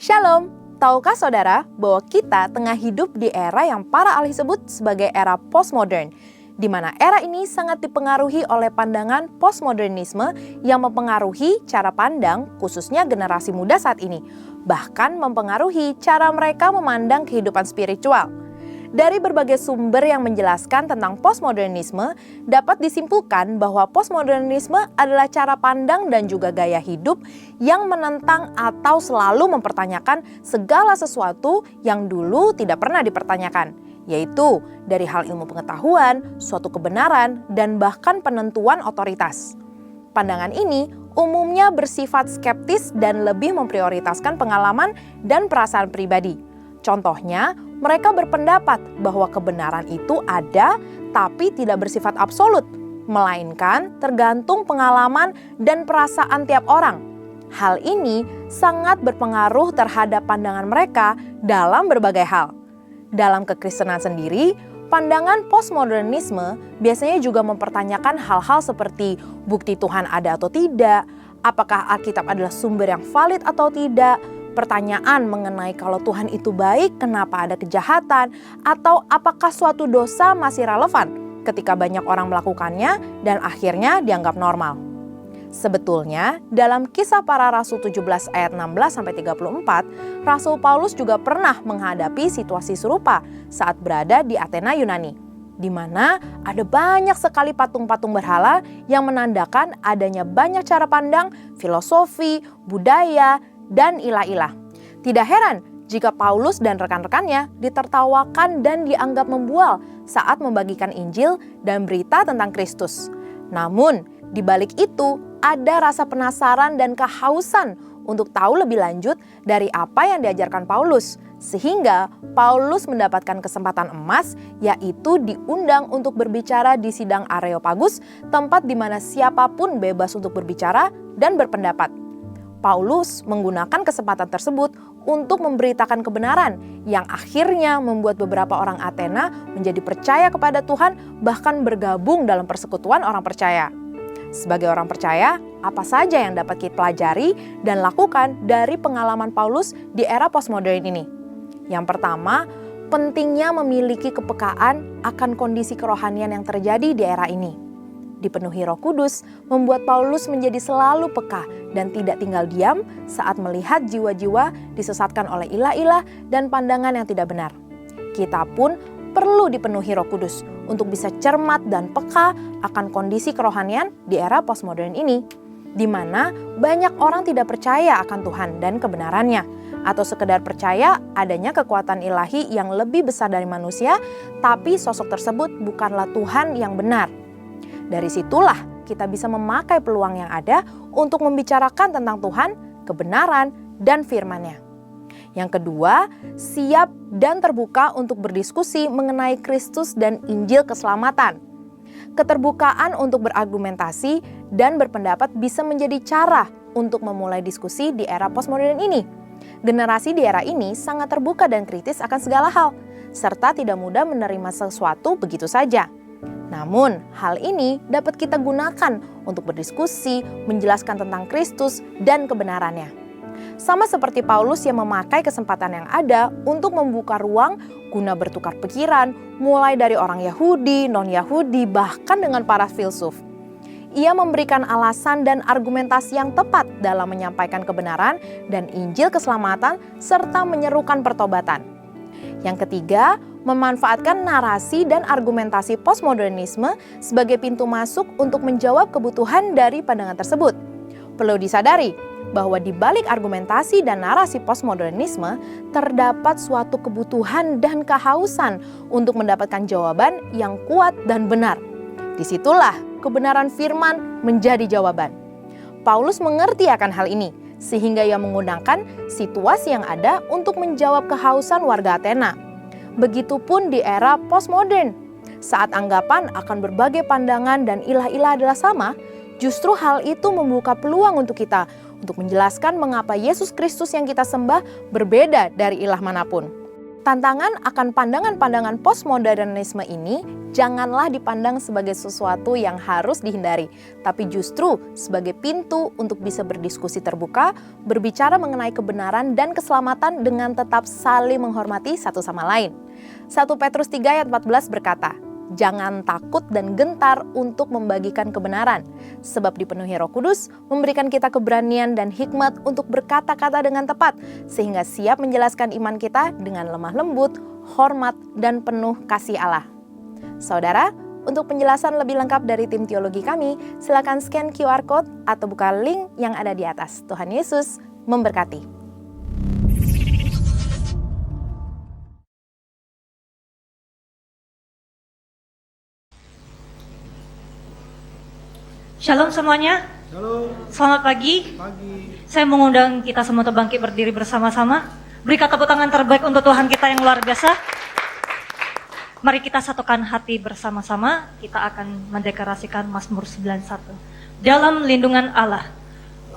Shalom, tahukah saudara bahwa kita tengah hidup di era yang para ahli sebut sebagai era postmodern, di mana era ini sangat dipengaruhi oleh pandangan postmodernisme yang mempengaruhi cara pandang khususnya generasi muda saat ini, bahkan mempengaruhi cara mereka memandang kehidupan spiritual. Dari berbagai sumber yang menjelaskan tentang postmodernisme, dapat disimpulkan bahwa postmodernisme adalah cara pandang dan juga gaya hidup yang menentang atau selalu mempertanyakan segala sesuatu yang dulu tidak pernah dipertanyakan, yaitu dari hal ilmu pengetahuan, suatu kebenaran, dan bahkan penentuan otoritas. Pandangan ini umumnya bersifat skeptis dan lebih memprioritaskan pengalaman dan perasaan pribadi. Contohnya, mereka berpendapat bahwa kebenaran itu ada tapi tidak bersifat absolut, melainkan tergantung pengalaman dan perasaan tiap orang. Hal ini sangat berpengaruh terhadap pandangan mereka dalam berbagai hal. Dalam kekristenan sendiri, pandangan postmodernisme biasanya juga mempertanyakan hal-hal seperti bukti Tuhan ada atau tidak, apakah Alkitab adalah sumber yang valid atau tidak, pertanyaan mengenai kalau Tuhan itu baik, kenapa ada kejahatan, atau apakah suatu dosa masih relevan ketika banyak orang melakukannya dan akhirnya dianggap normal. Sebetulnya, dalam Kisah Para Rasul 17 ayat 16-34, Rasul Paulus juga pernah menghadapi situasi serupa saat berada di Athena, Yunani, di mana ada banyak sekali patung-patung berhala yang menandakan adanya banyak cara pandang, filosofi, budaya, dan ilah-ilah. Tidak heran jika Paulus dan rekan-rekannya ditertawakan dan dianggap membual saat membagikan Injil dan berita tentang Kristus. Namun, di balik itu ada rasa penasaran dan kehausan untuk tahu lebih lanjut dari apa yang diajarkan Paulus, sehingga Paulus mendapatkan kesempatan emas, yaitu diundang untuk berbicara di sidang Areopagus, tempat di mana siapapun bebas untuk berbicara dan berpendapat. Paulus menggunakan kesempatan tersebut untuk memberitakan kebenaran yang akhirnya membuat beberapa orang Athena menjadi percaya kepada Tuhan, bahkan bergabung dalam persekutuan orang percaya. Sebagai orang percaya, apa saja yang dapat kita pelajari dan lakukan dari pengalaman Paulus di era postmodern ini? Yang pertama, pentingnya memiliki kepekaan akan kondisi kerohanian yang terjadi di era ini. Dipenuhi Roh Kudus membuat Paulus menjadi selalu peka dan tidak tinggal diam saat melihat jiwa-jiwa disesatkan oleh ilah-ilah dan pandangan yang tidak benar. Kita pun perlu dipenuhi Roh Kudus untuk bisa cermat dan peka akan kondisi kerohanian di era postmodern ini, di mana banyak orang tidak percaya akan Tuhan dan kebenarannya, atau sekedar percaya adanya kekuatan ilahi yang lebih besar dari manusia, tapi sosok tersebut bukanlah Tuhan yang benar. Dari situlah kita bisa memakai peluang yang ada untuk membicarakan tentang Tuhan, kebenaran, dan firman-Nya. Yang kedua, siap dan terbuka untuk berdiskusi mengenai Kristus dan Injil keselamatan. Keterbukaan untuk berargumentasi dan berpendapat bisa menjadi cara untuk memulai diskusi di era postmodern ini. Generasi di era ini sangat terbuka dan kritis akan segala hal, serta tidak mudah menerima sesuatu begitu saja. Namun, hal ini dapat kita gunakan untuk berdiskusi, menjelaskan tentang Kristus dan kebenarannya. Sama seperti Paulus yang memakai kesempatan yang ada untuk membuka ruang guna bertukar pikiran, mulai dari orang Yahudi, non-Yahudi, bahkan dengan para filsuf. Ia memberikan alasan dan argumentasi yang tepat dalam menyampaikan kebenaran dan Injil keselamatan, serta menyerukan pertobatan. Yang ketiga, memanfaatkan narasi dan argumentasi postmodernisme sebagai pintu masuk untuk menjawab kebutuhan dari pandangan tersebut. Perlu disadari bahwa di balik argumentasi dan narasi postmodernisme terdapat suatu kebutuhan dan kehausan untuk mendapatkan jawaban yang kuat dan benar. Disitulah kebenaran firman menjadi jawaban. Paulus mengerti akan hal ini, sehingga ia menggunakan situasi yang ada untuk menjawab kehausan warga Athena. Begitupun di era postmodern, saat anggapan akan berbagai pandangan dan ilah-ilah adalah sama, justru hal itu membuka peluang untuk kita untuk menjelaskan mengapa Yesus Kristus yang kita sembah berbeda dari ilah manapun. Tantangan akan pandangan-pandangan postmodernisme ini janganlah dipandang sebagai sesuatu yang harus dihindari, tapi justru sebagai pintu untuk bisa berdiskusi terbuka, berbicara mengenai kebenaran dan keselamatan dengan tetap saling menghormati satu sama lain. 1 Petrus 3 ayat 14 berkata, "Jangan takut dan gentar untuk membagikan kebenaran, sebab dipenuhi Roh Kudus memberikan kita keberanian dan hikmat untuk berkata-kata dengan tepat, sehingga siap menjelaskan iman kita dengan lemah lembut, hormat, dan penuh kasih Allah." Saudara, untuk penjelasan lebih lengkap dari tim teologi kami, silakan scan QR Code atau buka link yang ada di atas. Tuhan Yesus memberkati. Shalom semuanya. Halo. Selamat pagi. Saya mengundang kita semua untuk bangkit berdiri bersama-sama. Berikan tepuk tangan terbaik untuk Tuhan kita yang luar biasa. Mari kita satukan hati bersama-sama. Kita akan mendeklarasikan Mazmur 91. Dalam lindungan Allah,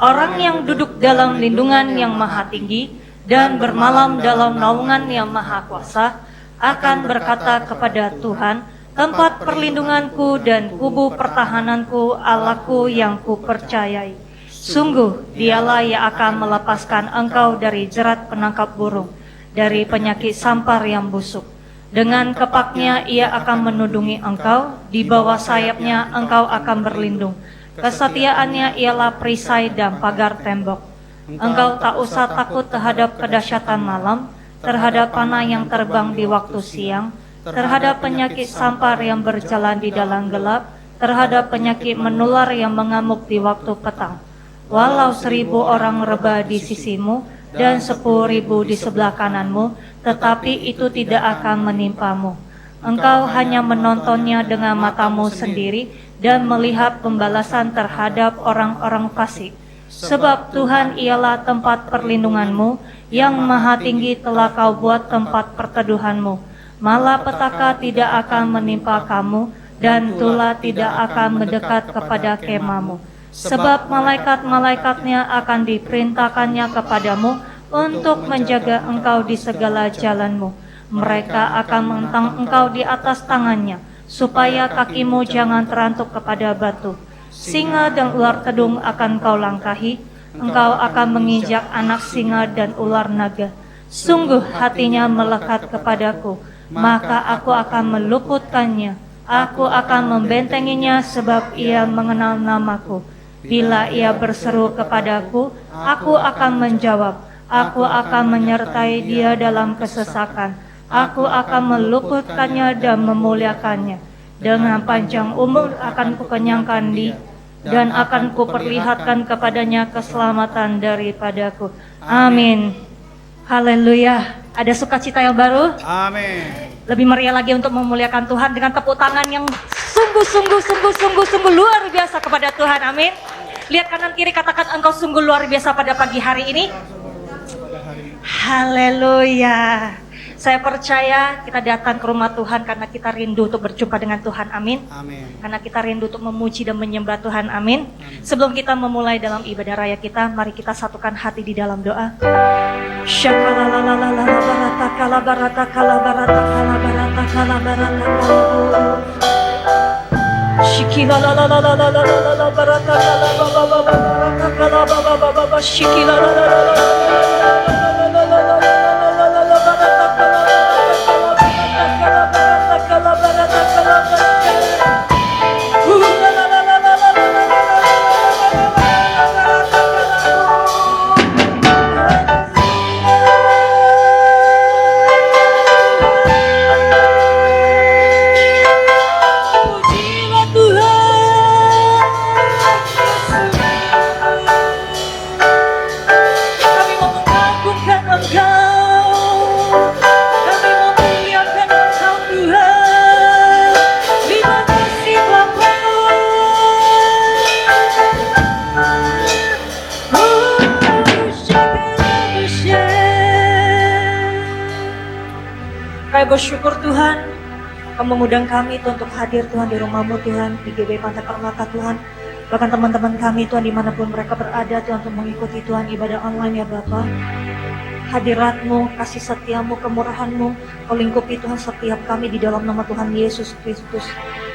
orang yang duduk dalam lindungan yang maha tinggi dan bermalam dalam naungan yang maha kuasa akan berkata kepada Tuhan, tempat perlindunganku dan kubu pertahananku, Allahku yang kupercayai. Sungguh dialah yang akan melepaskan engkau dari jerat penangkap burung, dari penyakit sampar yang busuk. Dengan kepaknya ia akan menudungi engkau, di bawah sayapnya engkau akan berlindung. Kesetiaannya ialah perisai dan pagar tembok. Engkau tak usah takut terhadap kedahsyatan malam, terhadap panah yang terbang di waktu siang, terhadap penyakit sampar yang berjalan di dalam gelap, terhadap penyakit menular yang mengamuk di waktu petang. Walau 1000 orang rebah di sisimu dan 10.000 di sebelah kananmu, tetapi itu tidak akan menimpamu. Engkau hanya menontonnya dengan matamu sendiri dan melihat pembalasan terhadap orang-orang fasik. Sebab Tuhan ialah tempat perlindunganmu, yang maha tinggi telah kau buat tempat perteduhanmu. Malapetaka tidak akan menimpa kamu, dan tulah tidak akan mendekat kepada kemahmu. Sebab malaikat-malaikatnya akan diperintahkannya kepadamu untuk menjaga engkau di segala jalanmu. Mereka akan menentang engkau di atas tangannya, supaya kakimu jangan terantuk kepada batu. Singa dan ular tedung akan kau langkahi, engkau akan menginjak anak singa dan ular naga. Sungguh hatinya melekat kepadaku, maka aku akan meluputkannya. Aku akan membentenginya sebab ia mengenal namaku. Bila ia berseru kepadaku, aku akan menjawab. Aku akan menyertai dia dalam kesesakan. Aku akan meluputkannya dan memuliakannya. Dengan panjang umur akan kukenyangkan dia, dan akan kuperlihatkan kepadanya keselamatan daripadaku. Amin. Haleluya. Ada sukacita yang baru? Amin. Lebih meriah lagi untuk memuliakan Tuhan dengan tepuk tangan yang sungguh luar biasa kepada Tuhan. Amin. Lihat kanan kiri, katakan engkau sungguh luar biasa pada pagi hari ini. Haleluya. Saya percaya kita datang ke rumah Tuhan karena kita rindu untuk berjumpa dengan Tuhan. Amin. Amin. Karena kita rindu untuk memuji dan menyembah Tuhan. Amin. Sebelum kita memulai dalam ibadah raya kita, mari kita satukan hati di dalam doa. Kami bersyukur Tuhan, Kau mengundang kami Tuhan untuk hadir Tuhan di rumah-Mu Tuhan, di GBI Pantai Permata Tuhan. Bahkan teman-teman kami Tuhan dimanapun mereka berada Tuhan untuk mengikuti Tuhan ibadah online ya Bapa. hadirat-Mu, kasih setia-Mu, kemurahan-Mu, Kau lingkupi Tuhan setiap kami di dalam nama Tuhan Yesus Kristus.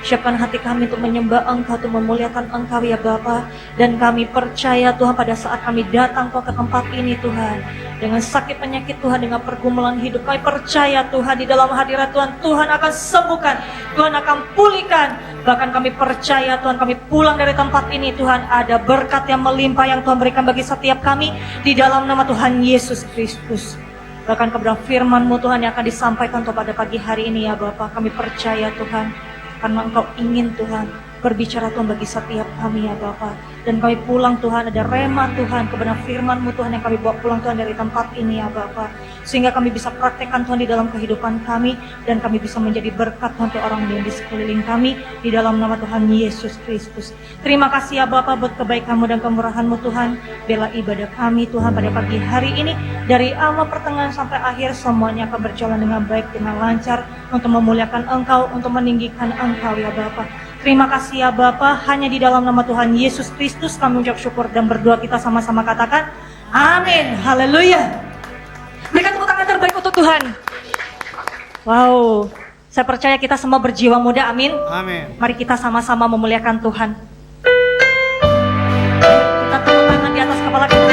Siapkan hati kami untuk menyembah Engkau, untuk memuliakan Engkau ya Bapa. Dan kami percaya Tuhan pada saat kami datang Tuhan ke tempat ini Tuhan, dengan sakit penyakit Tuhan, dengan pergumulan hidup, kami percaya Tuhan di dalam hadirat Tuhan, Tuhan akan sembuhkan, Tuhan akan pulihkan. Bahkan kami percaya Tuhan, kami pulang dari tempat ini Tuhan, ada berkat yang melimpah yang Tuhan berikan bagi setiap kami di dalam nama Tuhan Yesus Kristus. Bahkan kebenaran firman-Mu Tuhan yang akan disampaikan Tuhan pada pagi hari ini ya Bapa, kami percaya Tuhan, karena Engkau ingin Tuhan berbicara Tuhan bagi setiap kami ya Bapa. Dan kami pulang Tuhan, ada rema Tuhan, kebenaran firman-Mu Tuhan yang kami bawa pulang Tuhan dari tempat ini ya Bapa. Sehingga kami bisa praktekkan Tuhan di dalam kehidupan kami, dan kami bisa menjadi berkat Tuhan untuk orang yang di sekeliling kami, di dalam nama Tuhan Yesus Kristus. Terima kasih ya Bapa buat kebaikan-Mu dan kemurahan-Mu Tuhan. Bela ibadah kami Tuhan pada pagi hari ini, dari awal pertengahan sampai akhir semuanya akan berjalan dengan baik, dengan lancar, untuk memuliakan Engkau, untuk meninggikan Engkau ya Bapa. Terima kasih ya Bapa, hanya di dalam nama Tuhan Yesus Kristus kami ucap syukur dan berdoa, kita sama-sama katakan amin, haleluya. Berikan tepuk tangan terbaik untuk Tuhan. Wow, saya percaya kita semua berjiwa muda, amin. Amin. Mari kita sama-sama memuliakan Tuhan. Kita tepuk tangan di atas kepala kita.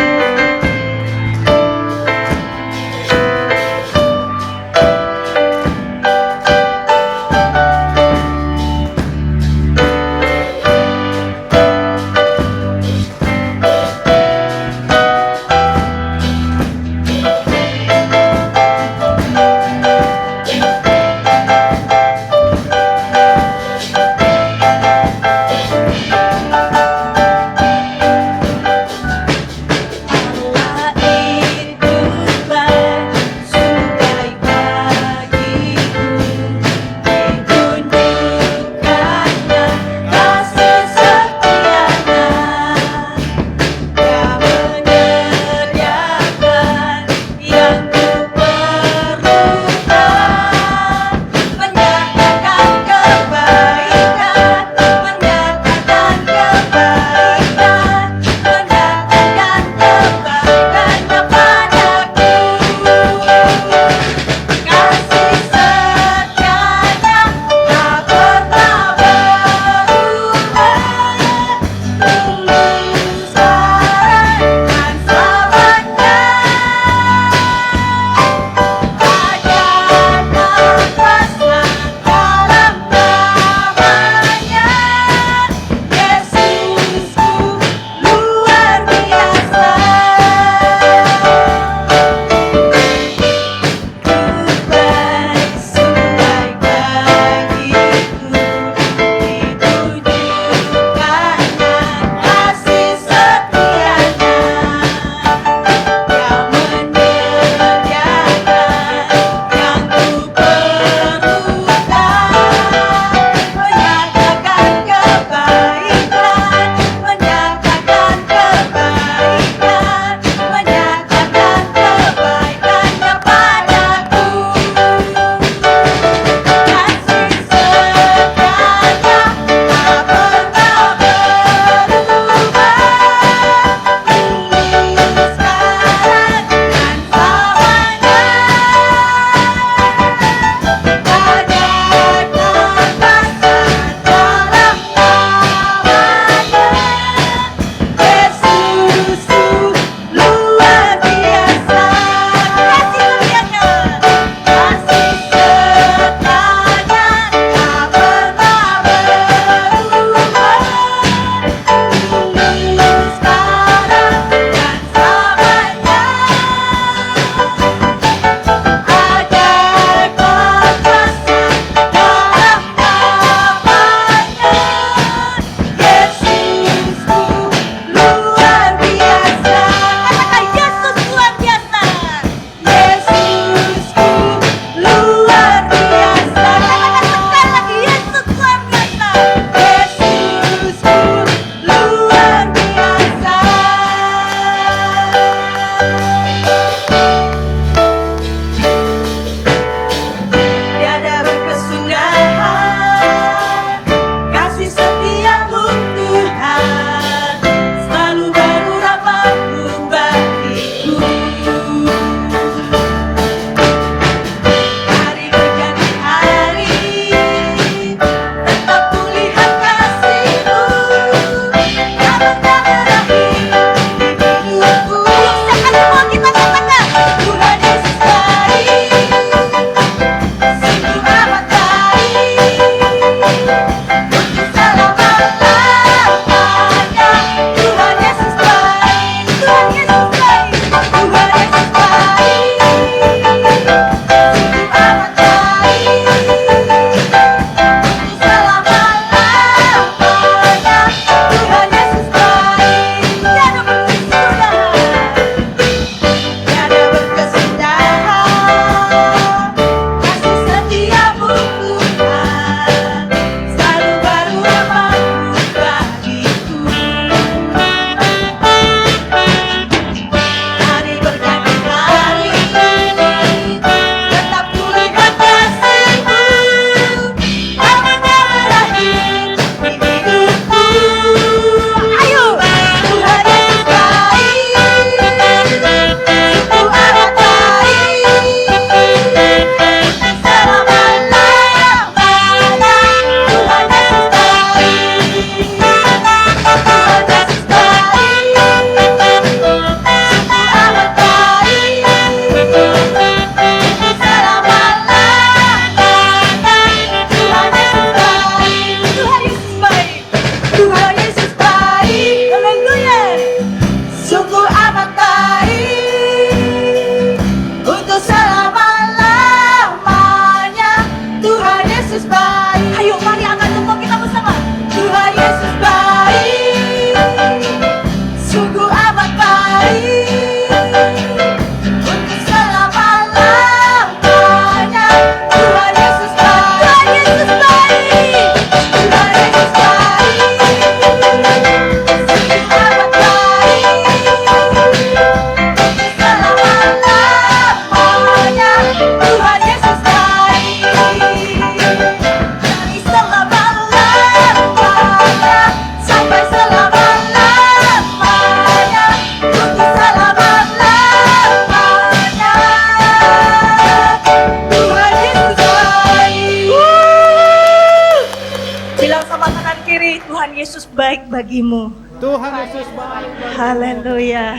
bagimu. Tuhan Yesus baik. Haleluya.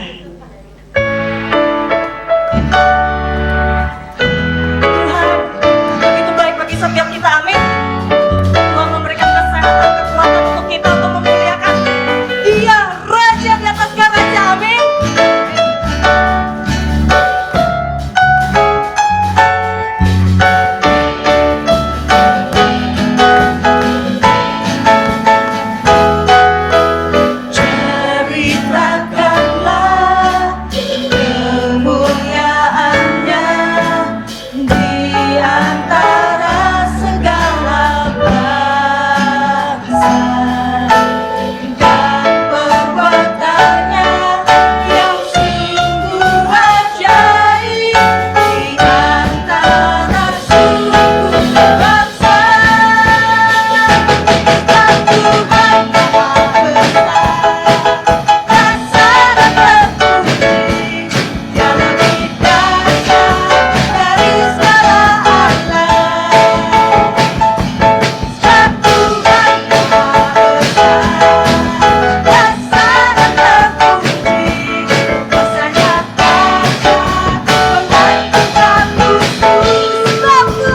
Tuhan begitu baik bagi setiap kita, amin. Tuhan memberikan kesehatan, kekuatan untuk kita untuk memuliakan Dia, Raja di atas raja, amin. Ceritakanlah kemuliaannya di antara segala bangsa, dan perbuatannya yang sungguh ajaib di antara suku bangsa. Dan Tuhan Maha Besar, dasar terpuji, Dia lebih dahsyat dari segala alam. Sebab Tuhan Maha Besar, dasar terpuji, kuasanya dahsyat, pembantukan khusus. Sebab Tuhan Maha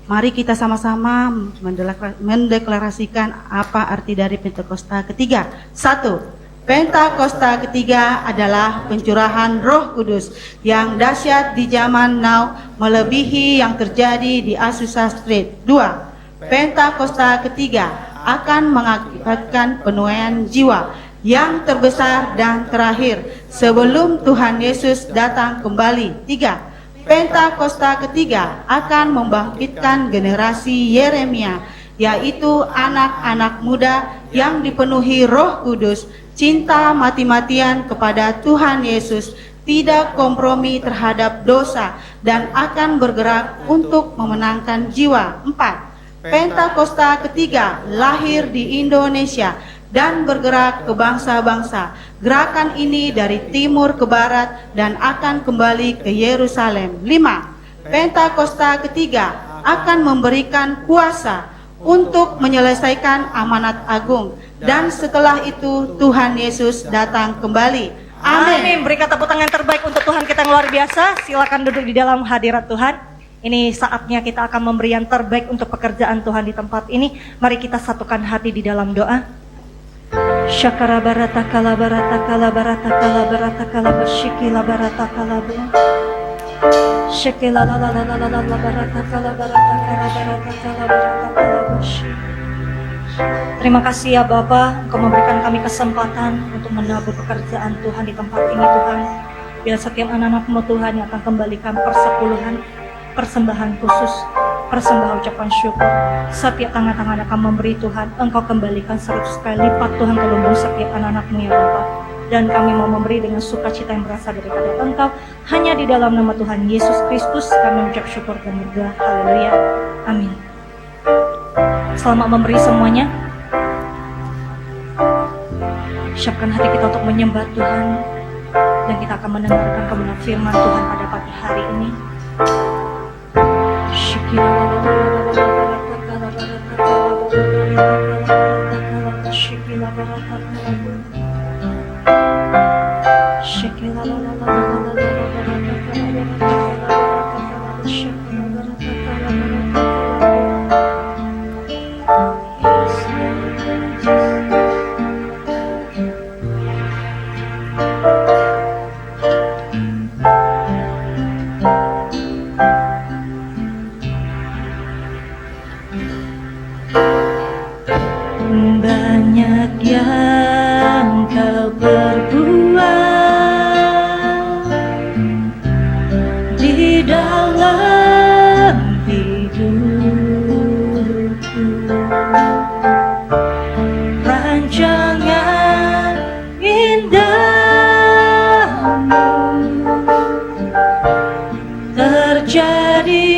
Mari kita sama-sama mendeklarasikan apa arti dari Pentakosta ketiga. 1. Pentakosta ketiga adalah pencurahan Roh Kudus yang dahsyat di zaman now, melebihi yang terjadi di Azusa Street. 2. Pentakosta ketiga akan mengakibatkan penuaian jiwa yang terbesar dan terakhir sebelum Tuhan Yesus datang kembali. 3. Pentakosta ketiga akan membangkitkan generasi Yeremia, yaitu anak-anak muda yang dipenuhi Roh Kudus, cinta mati-matian kepada Tuhan Yesus, tidak kompromi terhadap dosa, dan akan bergerak untuk memenangkan jiwa. 4. Pentakosta ketiga lahir di Indonesia dan bergerak ke bangsa-bangsa. Gerakan ini dari timur ke barat dan akan kembali ke Yerusalem. 5. Pentakosta ketiga akan memberikan kuasa untuk menyelesaikan amanat agung, dan setelah itu Tuhan Yesus datang kembali. Amin. Berikan tepuk tangan terbaik untuk Tuhan kita yang luar biasa. Silakan duduk di dalam hadirat Tuhan. Ini saatnya kita akan memberi yang terbaik untuk pekerjaan Tuhan di tempat ini. Mari kita satukan hati di dalam doa. Syakara barata kala barata kala barata kala barata kala bersyikila barata kala barata syikila la la la la la la barata kala barata kala barata kala barata kala bersyik. Terima kasih ya Bapa, Engkau memberikan kami kesempatan untuk menabur pekerjaan Tuhan di tempat ini Tuhan. Bila setiap anak-anak-Mu Tuhan yang akan kembalikan persepuluhan, persembahan khusus, persembahan ucapan syukur, setiap tangan-tangan akan memberi Tuhan, Engkau kembalikan 100 kali lipat Tuhan ke lumbung setiap anak-anak-Mu ya Bapa. Dan kami mau memberi dengan sukacita yang berasal daripada Engkau, hanya di dalam nama Tuhan Yesus Kristus kami mengucap syukur dan berdoa. Haleluya. Amin. Selamat memberi semuanya. Siapkan hati kita untuk menyembah Tuhan, dan kita akan mendengarkan kebenaran firman Tuhan pada pagi hari ini. dalam hidupku. Rancangan indahmu terjadi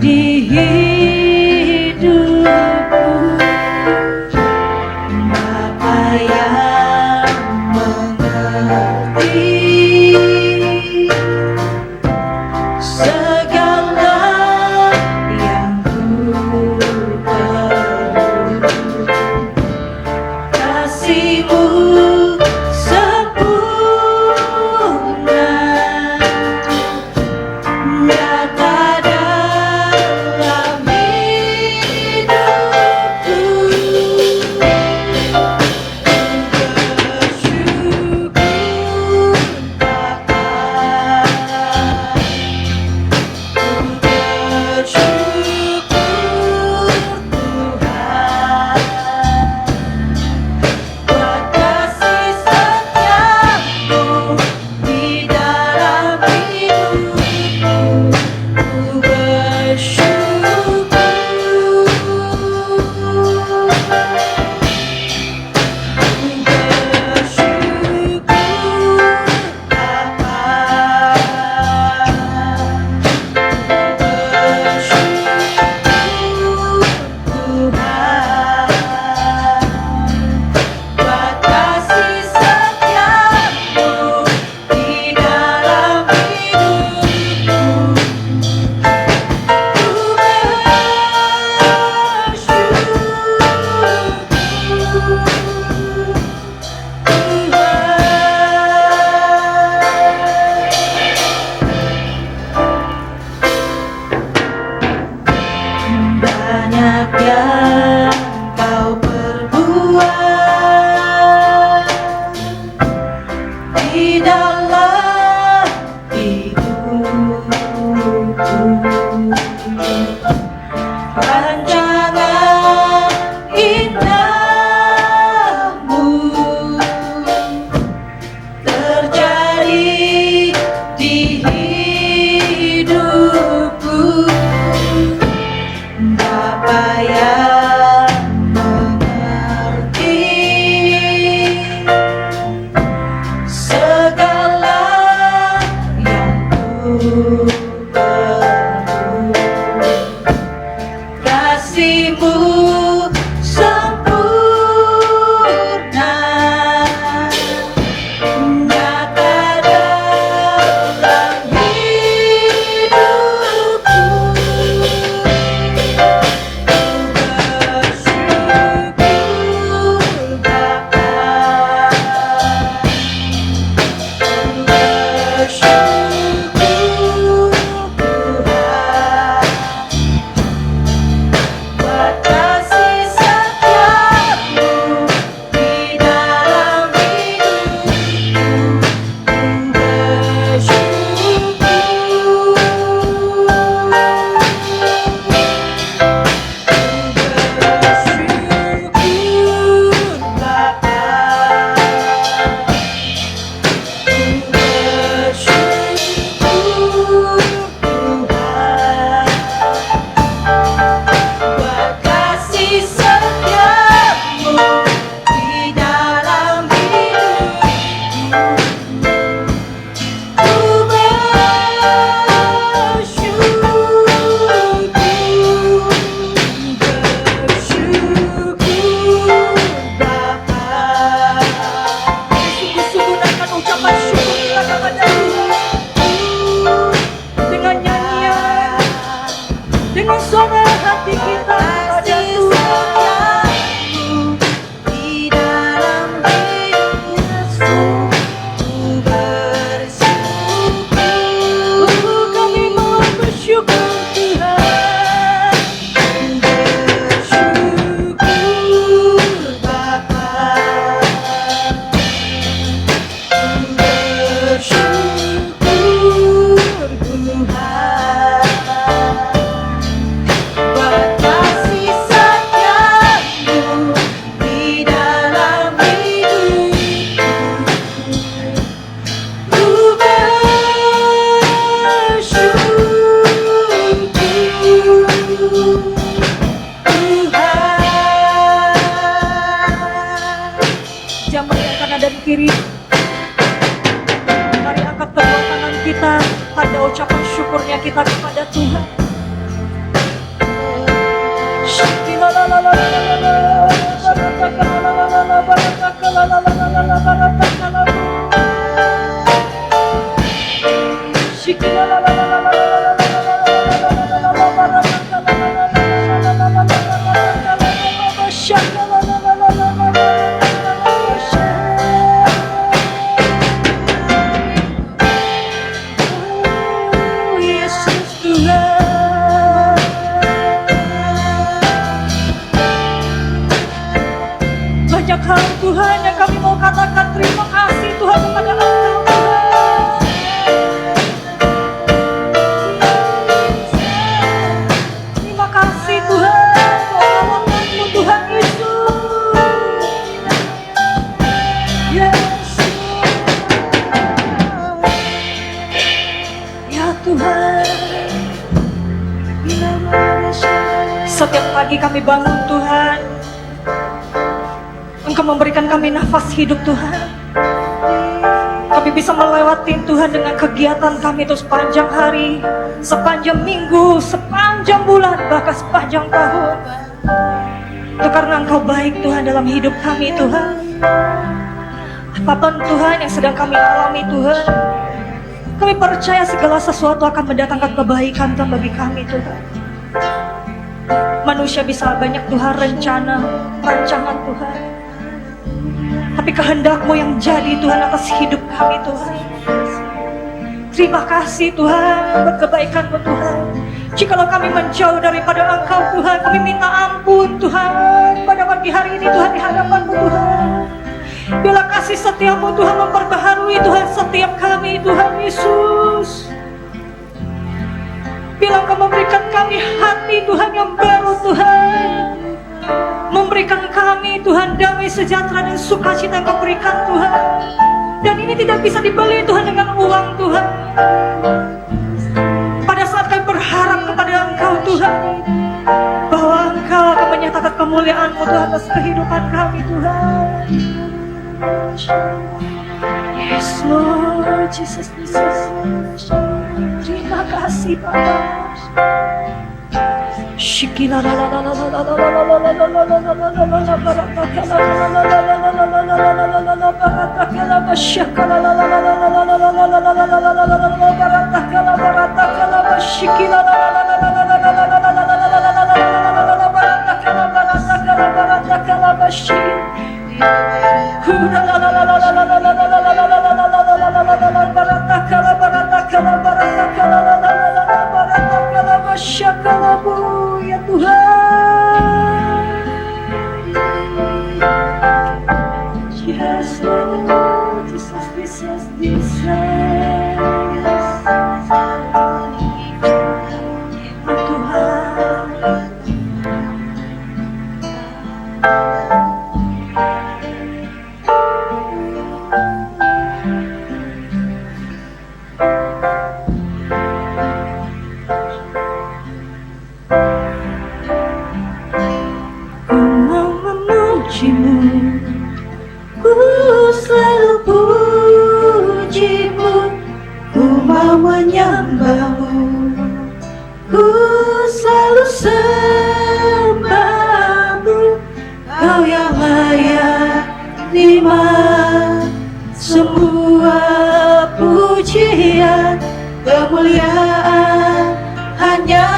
di hidupku. Bapa yang mengerti segala yang ku perlu, kasih-Mu sempurna nyata dalam hidupku. Bersyukur Bapa, bersyukur Tuhan, buat kasih setiamu di dalam hidupku. Ku bersyukur, buat kasih setiamu di dalam hidupku. Ku bersyukur, banyak yang Kau perbuat di dalam hidupku. Rancangan indahmu terjadi di hidupku. Bapa yang mengerti segala yang ku perlu, kasih-Mu sempurna nyata dalam hidupku. Bersyukur Bapa, bersyukur kita, tanda ucapan syukurnya kita kepada Tuhan. Banyak hal Tuhan yang kami mau katakan terima kasih Tuhan kepada Engkau Tuhan. Terima kasih Tuhan, pengalaman-Mu Tuhan Yesus. Yesus. Ya Tuhan. Setiap pagi kami bangun Tuhan, Engkau memberikan kami nafas hidup Tuhan. Kami bisa melewati Tuhan dengan kegiatan kami itu sepanjang hari, sepanjang minggu, sepanjang bulan, bahkan sepanjang tahun. Itu karena Engkau baik Tuhan dalam hidup kami Tuhan. Apapun Tuhan yang sedang kami alami Tuhan, kami percaya segala sesuatu akan mendatangkan kebaikan Tuhan bagi kami Tuhan. Manusia bisa banyak Tuhan rencana, rancangan Tuhan, tapi kehendak-Mu yang jadi Tuhan atas hidup kami Tuhan. Terima kasih Tuhan buat kebaikan-Mu Tuhan. Jikalau kami menjauh daripada Engkau Tuhan, kami minta ampun Tuhan pada pagi hari ini Tuhan di hadapan-Mu Tuhan. Bila kasih setia-Mu Tuhan memperbaharui Tuhan setiap kami Tuhan Yesus. Bila Engkau memberikan kami hati Tuhan yang baru Tuhan, memberikan kami Tuhan damai sejahtera dan sukacita yang Kau berikan Tuhan. Dan ini tidak bisa dibeli Tuhan dengan uang Tuhan. Pada saat kami berharap kepada Engkau Tuhan, bahwa Engkau akan menyatakan kemuliaan-Mu Tuhan atas kehidupan kami Tuhan. Yes Lord Jesus, Jesus. Terima kasih Bapa. Shikila la la la la la la la la la la la la ya Tuhan. Yes Lord, Jesus, Jesus, Jesus. Ku selalu pujimu, ku mau menyembahmu, ku selalu sembahmu, Kau yang layak terima semua pujian, kemuliaan hanya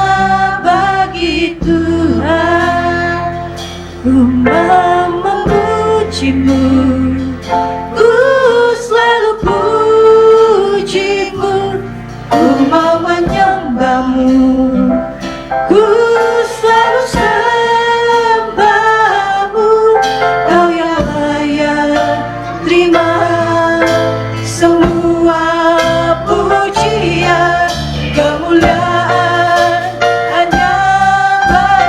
bagi Tuhan. Ku mau memujimu, ku selalu pujimu, ku mau menyembahmu, ku selalu sembahmu, Kau yang layak terima semua pujian, kemuliaan hanya bagi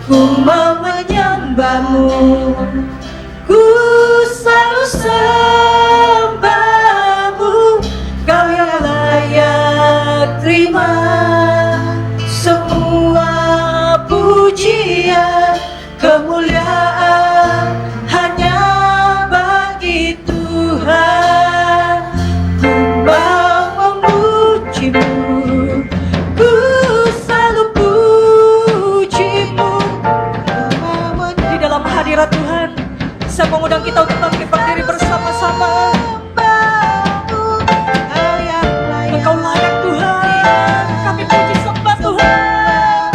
ku mau menyembahmu, ku selalu sembahmu, kau yang layak terima semua pujian, kemuliaan hanya bagi Tuhan. Ku mau memujimu, ku selalu pujimu. Di dalam hadirat Tuhan, saya mengundang kita untuk bangkit berdiri bersama-sama. Engkau layak Tuhan, kami puji sembah Tuhan.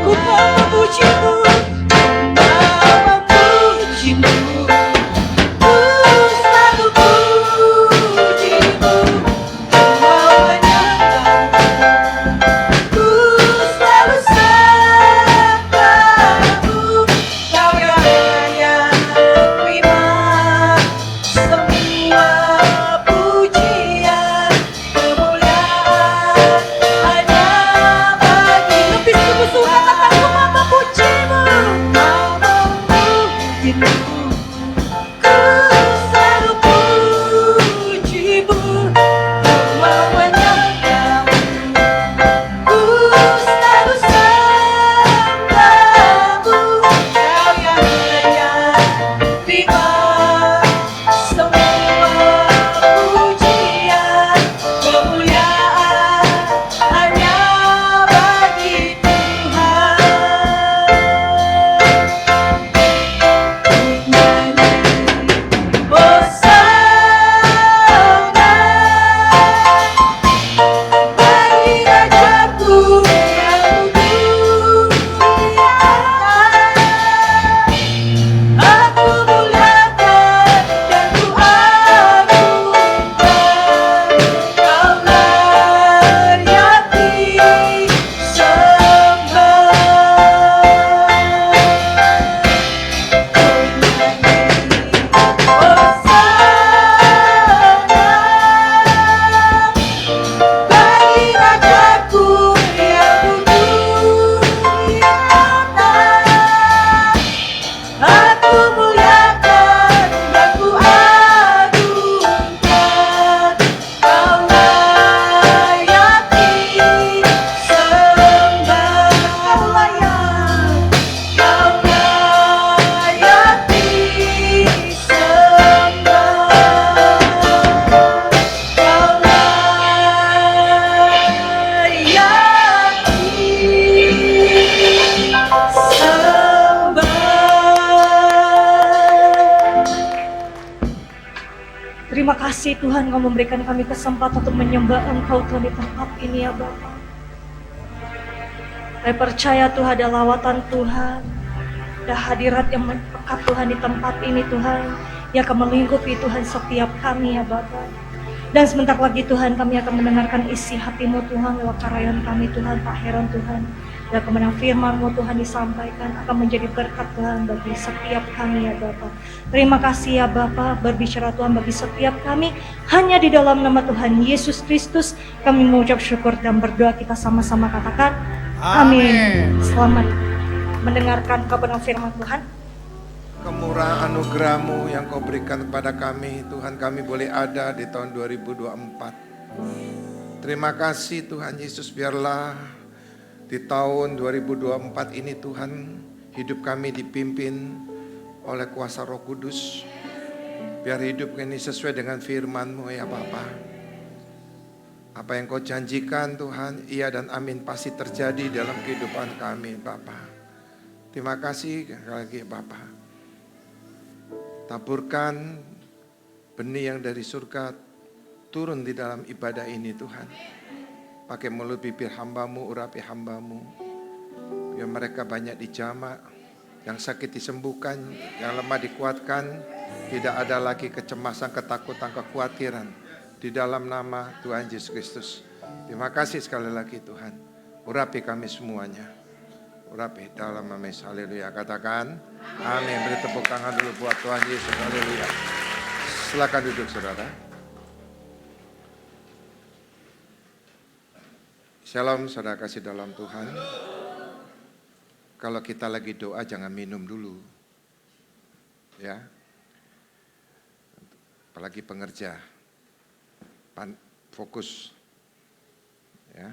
Ku mau memujimu, mau memujimu, ku selalu pujimu, ku mau menyembahmu, ku selalu sembahmu, kau yang layak terima semua pujian, kemuliaan hanya bagi. Lebih sungguh-sungguh katakan, ku mau memujimu, mau memujimu, ku selalu pujimu, ku mau menyembahmu, ku selalu sembahmu, kau yang layak terima semua pujian, kemuliaan hanya bagi Tuhan. Hosana bagi Rajaku yang mulia. Aku muliakan dan ku agungkan, kau layak disembah. Hosana bagi Rajaku yang mulia. Aku muliakan dan ku agungkan, kau layak disembah. Kau layak Terima kasih Tuhan, Kau memberikan kami kesempatan untuk menyembah Engkau Tuhan di tempat ini ya Bapa. Saya percaya Tuhan ada lawatan Tuhan, ada hadirat yang melekat Tuhan di tempat ini Tuhan, yang akan melingkupi Tuhan setiap kami ya Bapa. Dan sebentar lagi Tuhan kami akan mendengarkan isi hati-Mu Tuhan lewat karyan kami Tuhan, Pak Heron Tuhan. Dan kemenang firman-Mu Tuhan disampaikan akan menjadi berkat Tuhan bagi setiap kami ya Bapa. Terima kasih ya Bapa, berbicara Tuhan bagi setiap kami. Hanya di dalam nama Tuhan Yesus Kristus kami mengucap syukur dan berdoa, kita sama-sama katakan amin. Selamat mendengarkan kebenaran firman Tuhan. Kemurahan anugerah-Mu yang Kau berikan kepada kami, Tuhan, kami boleh ada di tahun 2024. Terima kasih Tuhan Yesus, biarlah di tahun 2024 ini Tuhan, hidup kami dipimpin oleh kuasa Roh Kudus. Biar hidup ini sesuai dengan firman-Mu ya Bapa. Apa yang Kau janjikan Tuhan, iya dan amin pasti terjadi dalam kehidupan kami Bapa. Terima kasih sekali lagi Bapa. Taburkan benih yang dari surga turun di dalam ibadah ini Tuhan. Pakai mulut bibir hamba-Mu, urapi hamba-Mu. Biar mereka banyak dijamah, yang sakit disembuhkan, yang lemah dikuatkan. Tidak ada lagi kecemasan, ketakutan, kekhawatiran. Di dalam nama Tuhan Yesus Kristus. Terima kasih sekali lagi Tuhan. Urapi kami semuanya. Urapi dalam nama Yesus. Haleluya. Katakan amin. Beri tepuk tangan dulu buat Tuhan Yesus. Haleluya. Silakan duduk saudara. Shalom saudara kasih dalam Tuhan. Kalau kita lagi doa jangan minum dulu. Ya. Apalagi pengerja. Fokus. Ya.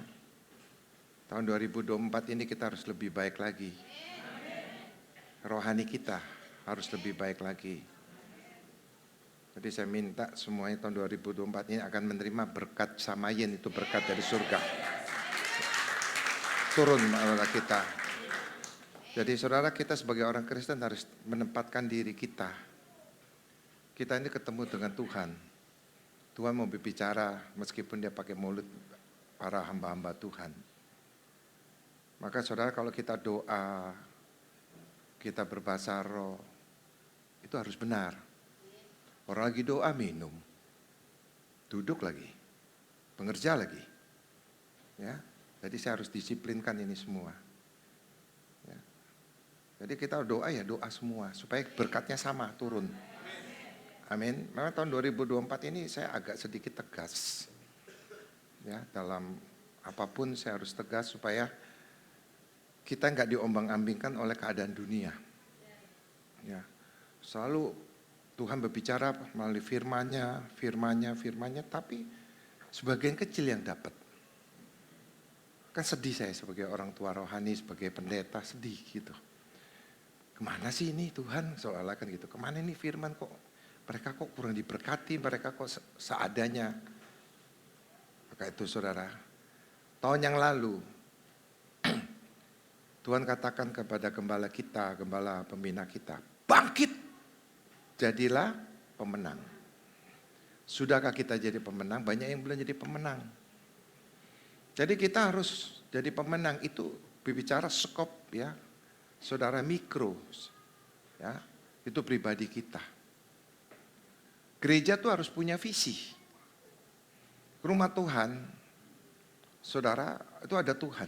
Tahun 2024 ini kita harus lebih baik lagi. Rohani kita harus lebih baik lagi. Jadi saya minta semuanya tahun 2024 ini akan menerima berkat samayin, itu berkat dari surga. Turun saudara kita. Jadi saudara kita sebagai orang Kristen harus menempatkan diri kita. Kita ini ketemu dengan Tuhan. Tuhan mau berbicara meskipun dia pakai mulut para hamba-hamba Tuhan. Maka saudara kalau kita doa, kita berbahasa roh, itu harus benar. Orang lagi doa minum, duduk lagi, pengerja lagi. Ya, jadi saya harus disiplinkan ini semua. Ya. Jadi kita doa ya doa semua, supaya berkatnya sama turun. Amin. Memang tahun 2024 ini saya agak sedikit tegas. Ya, dalam apapun saya harus tegas supaya kita nggak diombang-ambingkan oleh keadaan dunia. Ya, selalu Tuhan berbicara melalui firman-Nya, tapi sebagian kecil yang dapat. Kan sedih saya sebagai orang tua rohani, sebagai pendeta, sedih gitu. Kemana sih ini Tuhan? Soalnya kan gitu, kemana ini firman kok? Mereka kok kurang diberkati, mereka kok seadanya. Maka itu saudara, tahun yang lalu, Tuhan katakan kepada gembala kita, gembala pembina kita, bangkit! Jadilah pemenang. Sudahkah kita jadi pemenang? Banyak yang belum jadi pemenang. Jadi kita harus jadi pemenang. Itu berbicara skop ya. Saudara mikro. Ya, itu pribadi kita. Gereja tuh harus punya visi. Rumah Tuhan, saudara, itu ada Tuhan.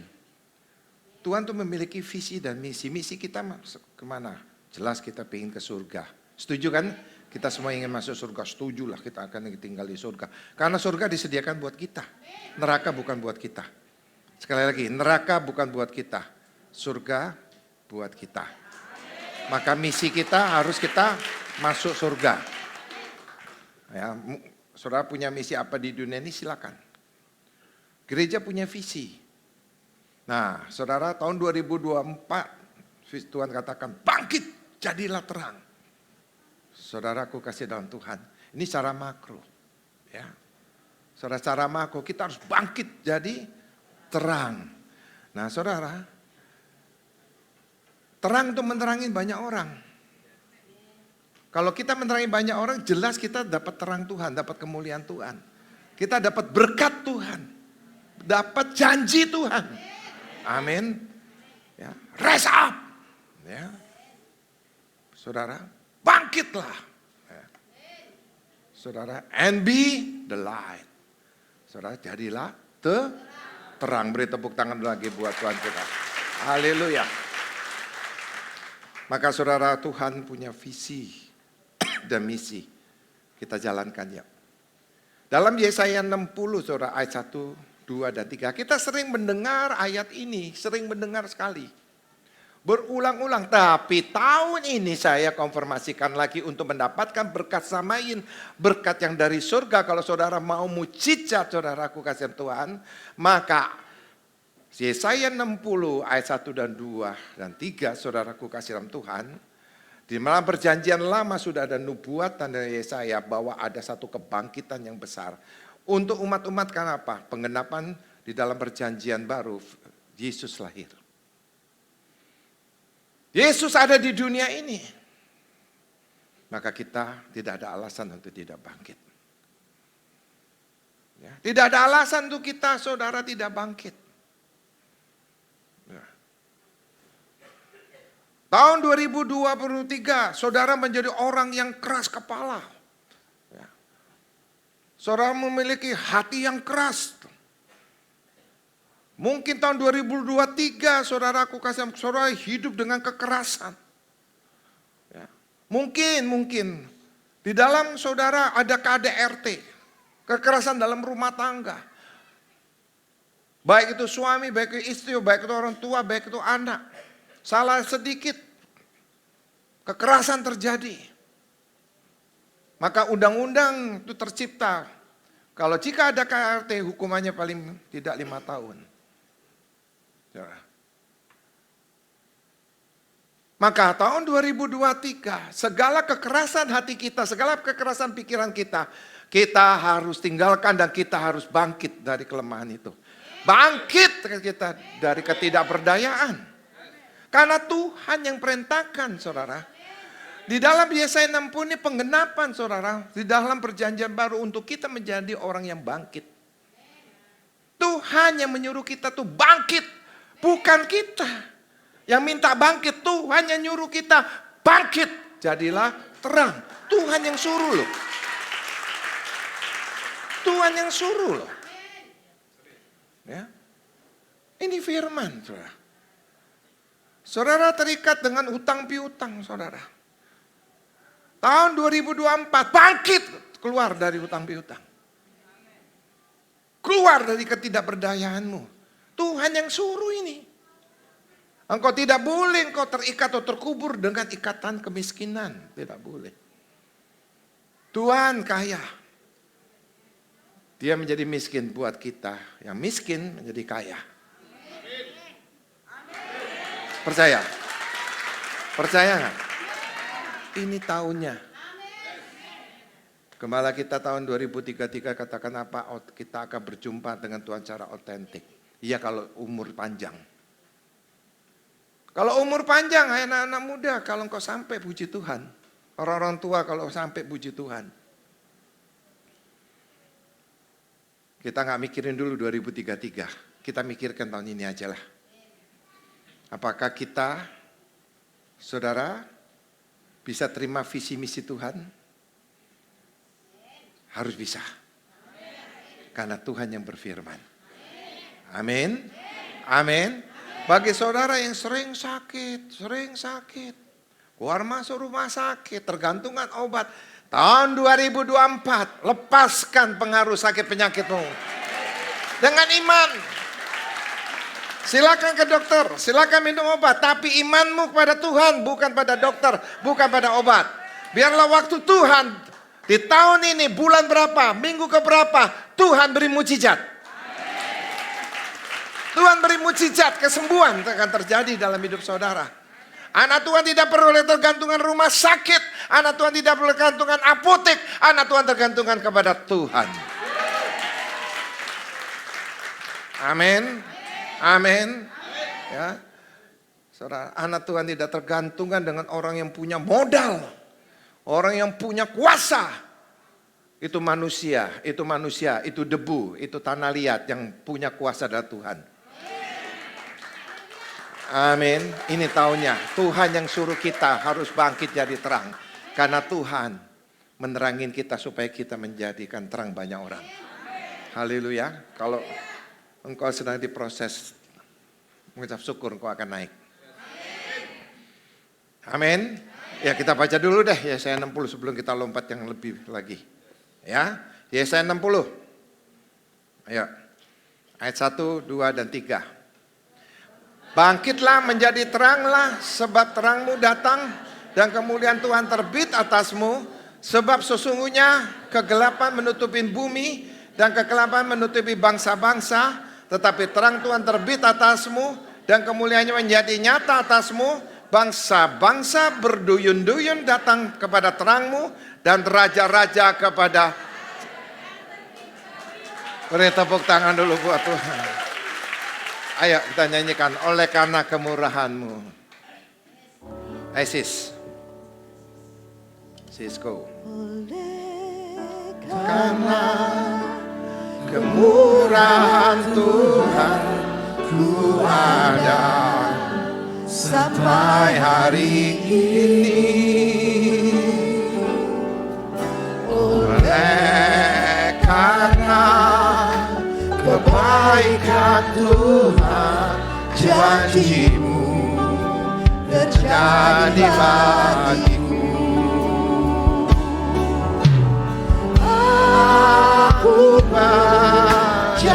Tuhan tuh memiliki visi dan misi. Misi kita kemana? Jelas kita pengen ke surga. Setuju kan? Kita semua ingin masuk surga. Setujulah kita akan tinggal di surga. Karena surga disediakan buat kita. Neraka bukan buat kita. Sekali lagi, neraka bukan buat kita. Surga buat kita. Maka misi kita harus kita masuk surga. Ya, saudara punya misi apa di dunia ini silakan. Gereja punya visi. Nah, saudara tahun 2024 Tuhan katakan bangkit jadilah terang. Saudaraku kasih dalam Tuhan. Ini secara makro. Ya. Saudara secara makro kita harus bangkit jadi terang. Nah saudara, terang itu menerangi banyak orang. Kalau kita menerangi banyak orang, jelas kita dapat terang Tuhan, dapat kemuliaan Tuhan. Kita dapat berkat Tuhan. Dapat janji Tuhan. Amin. Ya. Rise up. Ya. Saudara, bangkitlah. Ya. Saudara, and be the light. Saudara, jadilah terang. Beri tepuk tangan lagi buat Tuhan kita. Haleluya. Maka saudara, Tuhan punya visi dan misi. Kita jalankan ya. Dalam Yesaya 60 saudara ayat 1, 2 dan 3. Kita sering mendengar ayat ini. Sering mendengar sekali. Berulang-ulang. Tapi tahun ini saya konfirmasikan lagi untuk mendapatkan berkat samain. Berkat yang dari surga. Kalau saudara mau mujizat saudaraku kasih Tuhan. Maka Yesaya 60 ayat 1 dan 2 dan 3 saudaraku kasih dalam Tuhan. Di malam perjanjian lama sudah ada nubuatan dari Yesaya bahwa ada satu kebangkitan yang besar. Untuk umat-umat kenapa? Penggenapan di dalam perjanjian baru. Yesus lahir. Yesus ada di dunia ini. Maka kita tidak ada alasan untuk tidak bangkit. Ya, tidak ada alasan untuk kita saudara tidak bangkit. Ya. Tahun 2023 saudara menjadi orang yang keras kepala. Ya. Saudara memiliki hati yang keras. Mungkin tahun 2023 saudaraku kasih saudara hidup dengan kekerasan. Ya. Mungkin di dalam saudara ada KDRT, kekerasan dalam rumah tangga. Baik itu suami, baik itu istri, baik itu orang tua, baik itu anak. Salah sedikit, kekerasan terjadi. Maka undang-undang itu tercipta. Kalau jika ada KRT, hukumannya paling tidak 5 tahun. Ya. Maka tahun 2023, segala kekerasan hati kita, segala kekerasan pikiran kita harus tinggalkan dan kita harus bangkit dari kelemahan itu. Bangkit kita dari ketidakberdayaan. Karena Tuhan yang perintahkan, saudara. Di dalam Yesaya 60 ini penggenapan, saudara. Di dalam perjanjian baru untuk kita menjadi orang yang bangkit. Tuhan yang menyuruh kita tuh bangkit. Bukan kita yang minta bangkit. Tuhan yang nyuruh kita bangkit. Jadilah terang. Tuhan yang suruh loh. Tuhan yang suruh loh. Ya. Ini firman, saudara. Saudara terikat dengan hutang piutang, saudara. Tahun 2024 bangkit keluar dari hutang piutang. Keluar dari ketidakberdayaanmu. Tuhan yang suruh ini. Engkau tidak boleh engkau terikat atau terkubur dengan ikatan kemiskinan. Tidak boleh. Tuhan kaya. Dia menjadi miskin buat kita. Yang miskin menjadi kaya. Percaya? Percaya nggak? Ini tahunnya. Gembala kita tahun 2033 katakan apa? Kita akan berjumpa dengan Tuhan secara otentik. Iya kalau umur panjang. Kalau umur panjang, anak-anak muda kalau engkau sampai puji Tuhan. Orang-orang tua kalau sampai puji Tuhan. Kita nggak mikirin dulu 2033. Kita mikirkan tahun ini aja lah. Apakah kita, saudara, bisa terima visi misi Tuhan? Harus bisa. Karena Tuhan yang berfirman. Amin. Amin. Bagi saudara yang sering sakit. Keluar masuk rumah sakit, tergantungan obat. Tahun 2024, lepaskan pengaruh sakit penyakitmu. Dengan iman. Silakan ke dokter, silakan minum obat. Tapi imanmu kepada Tuhan, bukan pada dokter, bukan pada obat. Biarlah waktu Tuhan, di tahun ini, bulan berapa, minggu keberapa, Tuhan beri mujizat. Tuhan beri mujizat, kesembuhan akan terjadi dalam hidup saudara. Anak Tuhan tidak perlu tergantungan rumah sakit. Anak Tuhan tidak perlu tergantungan apotek. Anak Tuhan tergantungan kepada Tuhan. Amin. Amin. Ya. Saudara, anak Tuhan tidak tergantungan dengan orang yang punya modal. Orang yang punya kuasa. Itu manusia, itu debu, itu tanah liat yang punya kuasa dari Tuhan. Amin. Ini tahunnya. Tuhan yang suruh kita harus bangkit jadi terang. Karena Tuhan menerangin kita supaya kita menjadikan terang banyak orang. Haleluya. Kalau engkau sedang diproses mengucap syukur, engkau akan naik. Amin. Ya kita baca dulu deh Yesaya 60 sebelum kita lompat yang lebih lagi. Ya, Yesaya 60. Ayo. Ayat 1, 2, dan 3. Bangkitlah menjadi teranglah, sebab terangmu datang dan kemuliaan Tuhan terbit atasmu. Sebab sesungguhnya kegelapan menutupi bumi dan kegelapan menutupi bangsa-bangsa. Tetapi terang Tuhan terbit atasmu dan kemuliaannya menjadi nyata atasmu. Bangsa-bangsa berduyun-duyun datang kepada terangmu dan raja-raja kepada... Beri tepuk tangan dulu buat Tuhan. Ayo kita nyanyikan, oleh karena kemurahan-Mu. Ayo sis. Sisko. Oleh karena kemurahan Tuhan ku ada sampai hari ini. Oleh karena kebaikan Tuhan, janji-Mu terjadi bagiku. Aku percaya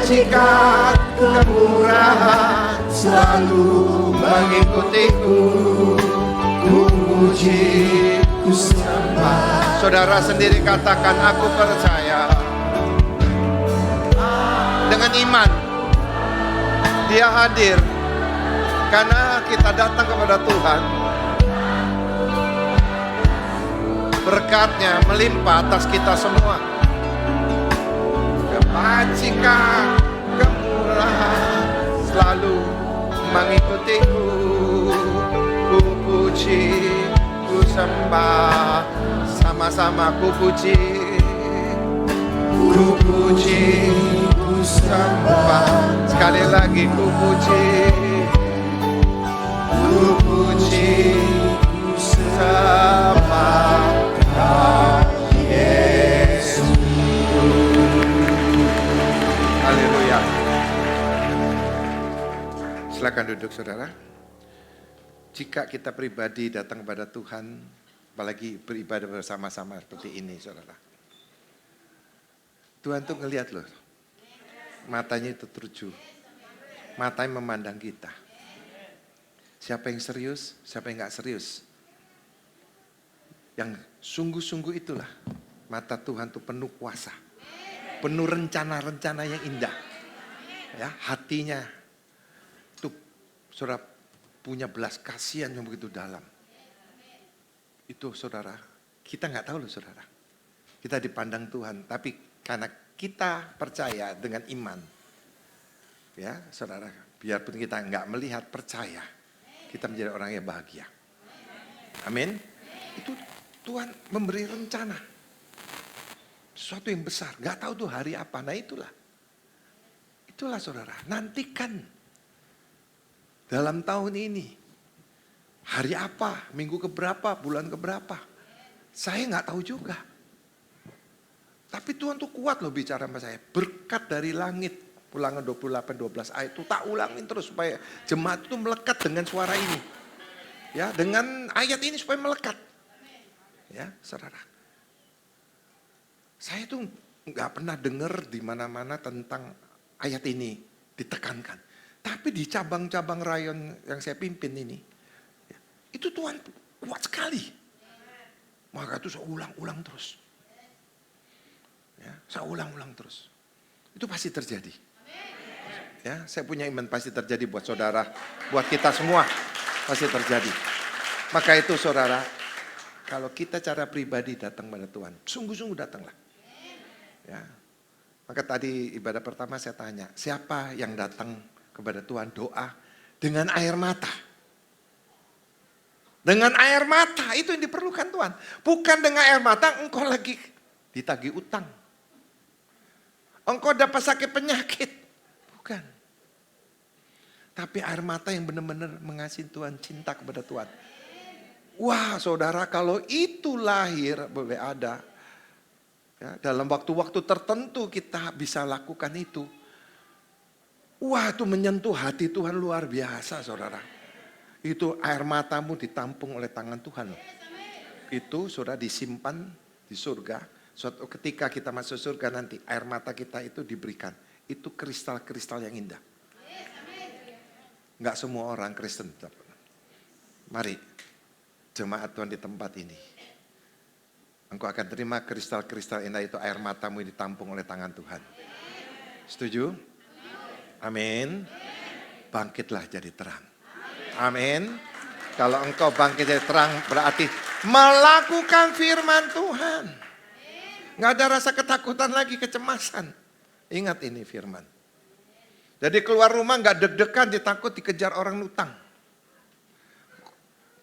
kebajikan, kemurahan selalu mengikutiku. Ku puji, ku sembah. Saudara sendiri katakan, aku percaya. Dengan iman, Dia hadir karena kita datang kepada Tuhan. Berkat-Nya melimpah atas kita semua. Kebajikan, kemurahan selalu mengikutiku. Ku puji, ku sembah. Sama-sama ku puji. Ku puji, ku sembah. Sekali lagi ku puji. Ku puji, ku sembah Yesus. Haleluya. Silakan duduk saudara. Jika kita pribadi datang kepada Tuhan, apalagi beribadah bersama-sama seperti ini saudara, Tuhan tuh ngelihat loh, matanya itu tertuju, matanya memandang kita. Siapa yang serius, siapa yang gak serius. Yang sungguh-sungguh itulah mata Tuhan tuh penuh kuasa, penuh rencana-rencana yang indah. Ya, hatinya tuh saudara punya belas kasihan yang begitu dalam. Itu saudara, kita gak tahu loh saudara. Kita dipandang Tuhan, tapi karena kita percaya dengan iman, ya saudara, biarpun kita nggak melihat, percaya, kita menjadi orang yang bahagia. Amin. Itu Tuhan memberi rencana, sesuatu yang besar, nggak tahu tuh hari apa. Nah itulah saudara, nantikan dalam tahun ini, hari apa, minggu keberapa, bulan keberapa, saya nggak tahu juga. Tapi Tuhan tuh kuat loh bicara sama saya. Berkat dari langit. Ulangan 28-12 ayat itu tak ulangin terus supaya jemaat itu melekat dengan suara ini. Ya, dengan ayat ini supaya melekat. Ya, saudara. Saya tuh nggak pernah dengar di mana-mana tentang ayat ini ditekankan. Tapi di cabang-cabang rayon yang saya pimpin ini, ya, itu Tuhan kuat sekali. Maka itu saya ulang-ulang terus. Ya, saya ulang-ulang terus. Itu pasti terjadi. Ya, saya punya iman pasti terjadi buat saudara, buat kita semua pasti terjadi. Maka itu saudara, kalau kita cara pribadi datang pada Tuhan, sungguh-sungguh datanglah. Ya. Maka tadi ibadah pertama saya tanya, siapa yang datang kepada Tuhan doa dengan air mata? Dengan air mata itu yang diperlukan Tuhan. Bukan dengan air mata engkau lagi ditagih utang. Engkau dapat sakit penyakit. Bukan. Tapi air mata yang benar-benar mengasihi Tuhan, cinta kepada Tuhan. Wah saudara, kalau itu lahir, boleh ada. Ya, dalam waktu-waktu tertentu kita bisa lakukan itu. Wah itu menyentuh hati Tuhan luar biasa saudara. Itu air matamu ditampung oleh tangan Tuhan loh. Itu saudara disimpan di surga. Suatu ketika kita masuk surga nanti, air mata kita itu diberikan. Itu kristal-kristal yang indah. Enggak semua orang Kristen. Mari, jemaat Tuhan di tempat ini. Engkau akan terima kristal-kristal indah itu, air matamu ditampung oleh tangan Tuhan. Setuju? Amin. Bangkitlah jadi terang. Amin. Kalau engkau bangkit jadi terang, berarti melakukan firman Tuhan. Nggak ada rasa ketakutan lagi, kecemasan. Ingat ini firman. Jadi keluar rumah nggak deg-degan, ditakut dikejar orang utang.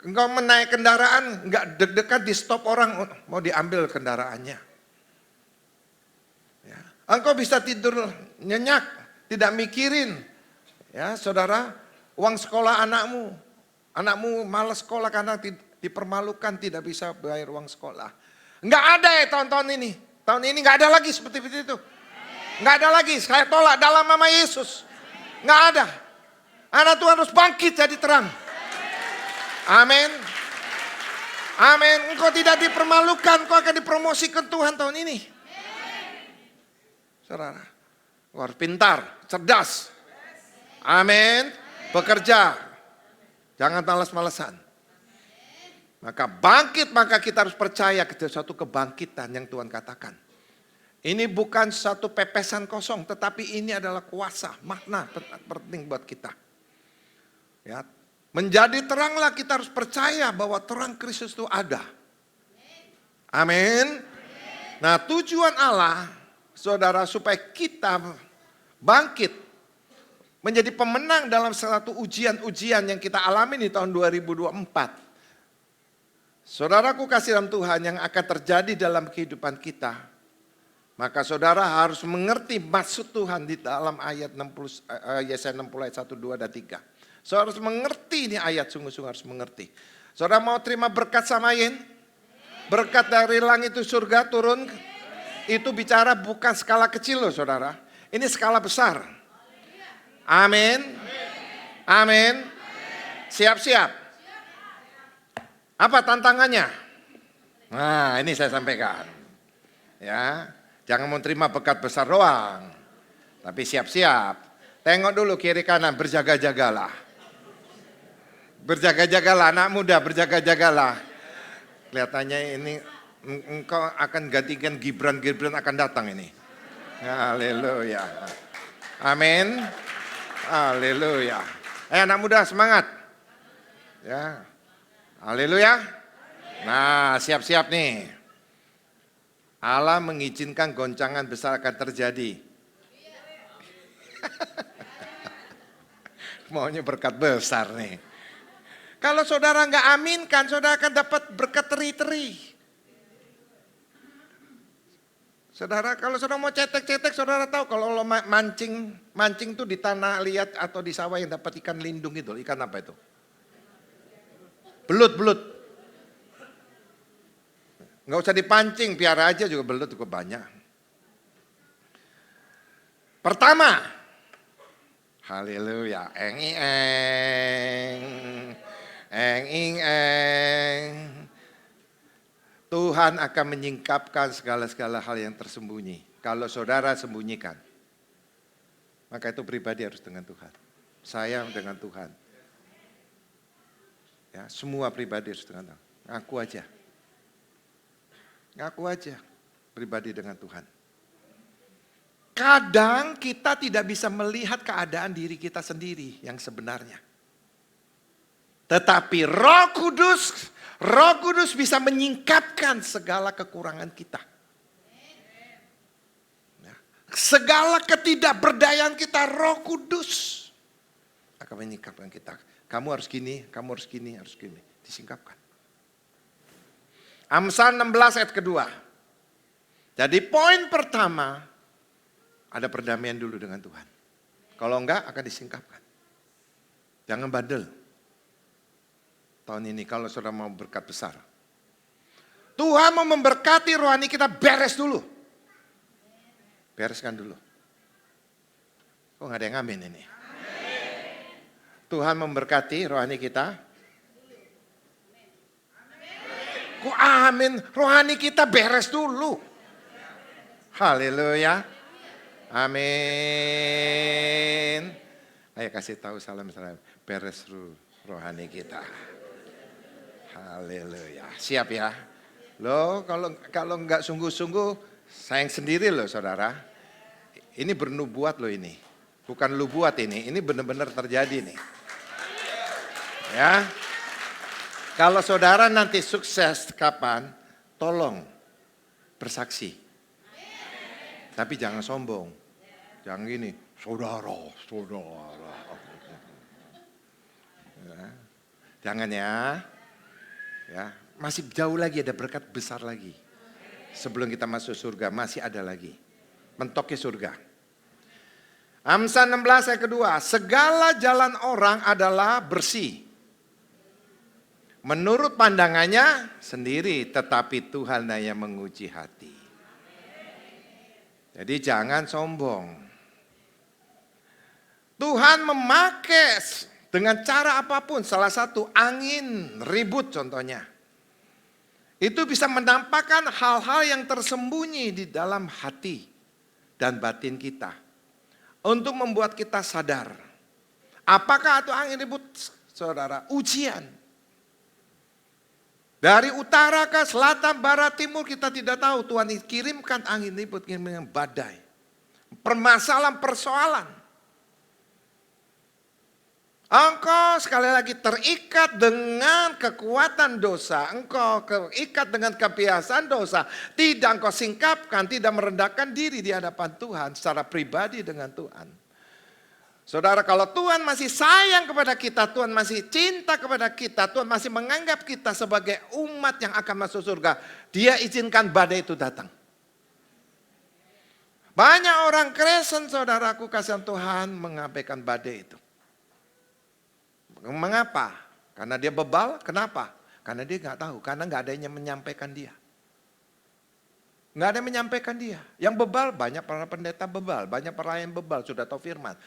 Engkau menaik kendaraan nggak deg-degan, di stop orang mau diambil kendaraannya. Ya. Engkau bisa tidur nyenyak, tidak mikirin. Ya saudara, uang sekolah anakmu. Anakmu malas sekolah karena dipermalukan, tidak bisa bayar uang sekolah. Nggak ada ya tahun-tahun ini. Tahun ini nggak ada lagi seperti itu. Nggak ada lagi. Saya tolak dalam nama Yesus. Nggak ada. Anak Tuhan harus bangkit jadi terang. Amin. Amin. Engkau tidak dipermalukan. Engkau akan dipromosikan Tuhan tahun ini. Saudara. Harus pintar, cerdas. Amin. Bekerja. Jangan malas-malasan. Maka bangkit, maka kita harus percaya ke suatu kebangkitan yang Tuhan katakan. Ini bukan satu pepesan kosong, tetapi ini adalah kuasa, makna penting buat kita. Ya, menjadi teranglah, kita harus percaya bahwa terang Kristus itu ada. Amin. Nah, tujuan Allah, saudara, supaya kita bangkit menjadi pemenang dalam satu ujian-ujian yang kita alami di tahun 2024. Saudaraku kasih dalam Tuhan, yang akan terjadi dalam kehidupan kita, maka saudara harus mengerti maksud Tuhan di dalam ayat 60, Yesaya 60 ayat 1, 2, dan 3. Saudara harus mengerti ini ayat, sungguh-sungguh harus mengerti. Saudara mau terima berkat samain? Berkat dari langit itu surga turun. Itu bicara bukan skala kecil loh saudara. Ini skala besar. Amin. Amin. Siap-siap. Apa tantangannya? Nah, ini saya sampaikan. Ya, jangan mau terima berkat besar doang. Tapi siap-siap. Tengok dulu kiri kanan, berjaga-jagalah. Berjaga-jagalah, anak muda, berjaga-jagalah. Kelihatannya ini engkau akan gantikan Gibran akan datang ini. Haleluya. Amin. Haleluya. Anak muda semangat. Ya. Haleluya. Nah, siap-siap nih. Allah mengizinkan goncangan besar akan terjadi. Maunya berkat besar nih. Kalau saudara nggak aminkan, saudara akan dapat berkat teri-teri. Saudara, kalau saudara mau cetek-cetek, saudara tahu kalau lo mancing tuh di tanah liat atau di sawah yang dapat ikan lindung itu, ikan apa itu? Belut. Nggak usah dipancing, piara aja juga belut cukup banyak. Pertama, haleluya, eng. Tuhan akan menyingkapkan segala hal yang tersembunyi. Kalau saudara sembunyikan, maka itu pribadi harus dengan Tuhan. Saya dengan Tuhan. Ya, semua pribadi harus dengan Tuhan. Ngaku aja pribadi dengan Tuhan. Kadang kita tidak bisa melihat keadaan diri kita sendiri yang sebenarnya. Tetapi Roh Kudus bisa menyingkapkan segala kekurangan kita. Ya, segala ketidakberdayaan kita, Roh Kudus akan menyingkapkan kita. Kamu harus gini, harus gini. Disingkapkan. Amsal 16 ayat kedua. Jadi poin pertama, ada perdamaian dulu dengan Tuhan. Kalau enggak akan disingkapkan. Jangan bandel. Tahun ini kalau saudara mau berkat besar. Tuhan mau memberkati rohani kita, beres dulu. Bereskan dulu. Kok gak ada yang amin ini? Tuhan memberkati rohani kita. Kok amin? Rohani kita beres dulu. Haleluya. Amin. Ayo kasih tahu salam. Beres rohani kita. Haleluya. Siap ya. Loh, kalau enggak sungguh-sungguh, sayang sendiri loh saudara. Ini bernubuat loh ini. Bukan lu buat ini benar-benar terjadi nih. Ya. Kalau saudara nanti sukses kapan, tolong bersaksi. Tapi jangan sombong. Jangan gini, saudara. Ya. Jangan ya. Ya, masih jauh lagi, ada berkat besar lagi. Sebelum kita masuk surga, masih ada lagi. Mentoknya surga. Amsal 16 ayat kedua, segala jalan orang adalah bersih. Menurut pandangannya sendiri, tetapi Tuhan yang menguji hati. Jadi jangan sombong. Tuhan memakai dengan cara apapun, salah satu angin ribut contohnya. Itu bisa menampakkan hal-hal yang tersembunyi di dalam hati dan batin kita. untuk membuat kita sadar. Apakah itu angin ribut, saudara? Ujian. Dari utara ke selatan, barat, timur kita tidak tahu. Tuhan kirimkan angin ribut, kirimkan badai. Permasalahan, persoalan. Engkau sekali lagi terikat dengan kekuatan dosa. Engkau terikat dengan kebiasaan dosa. Tidak engkau singkapkan, tidak merendahkan diri di hadapan Tuhan secara pribadi dengan Tuhan. Saudara, kalau Tuhan masih sayang kepada kita, Tuhan masih cinta kepada kita, Tuhan masih menganggap kita sebagai umat yang akan masuk surga, Dia izinkan badai itu datang. Banyak orang Kristen, saudaraku, kasihan Tuhan, mengabaikan badai itu. Mengapa? Karena dia bebal. Kenapa? Karena dia nggak tahu. Karena nggak ada yang menyampaikan dia. Nggak ada yang menyampaikan dia. Yang bebal, banyak para pendeta bebal, banyak pelayan bebal, sudah tahu firman.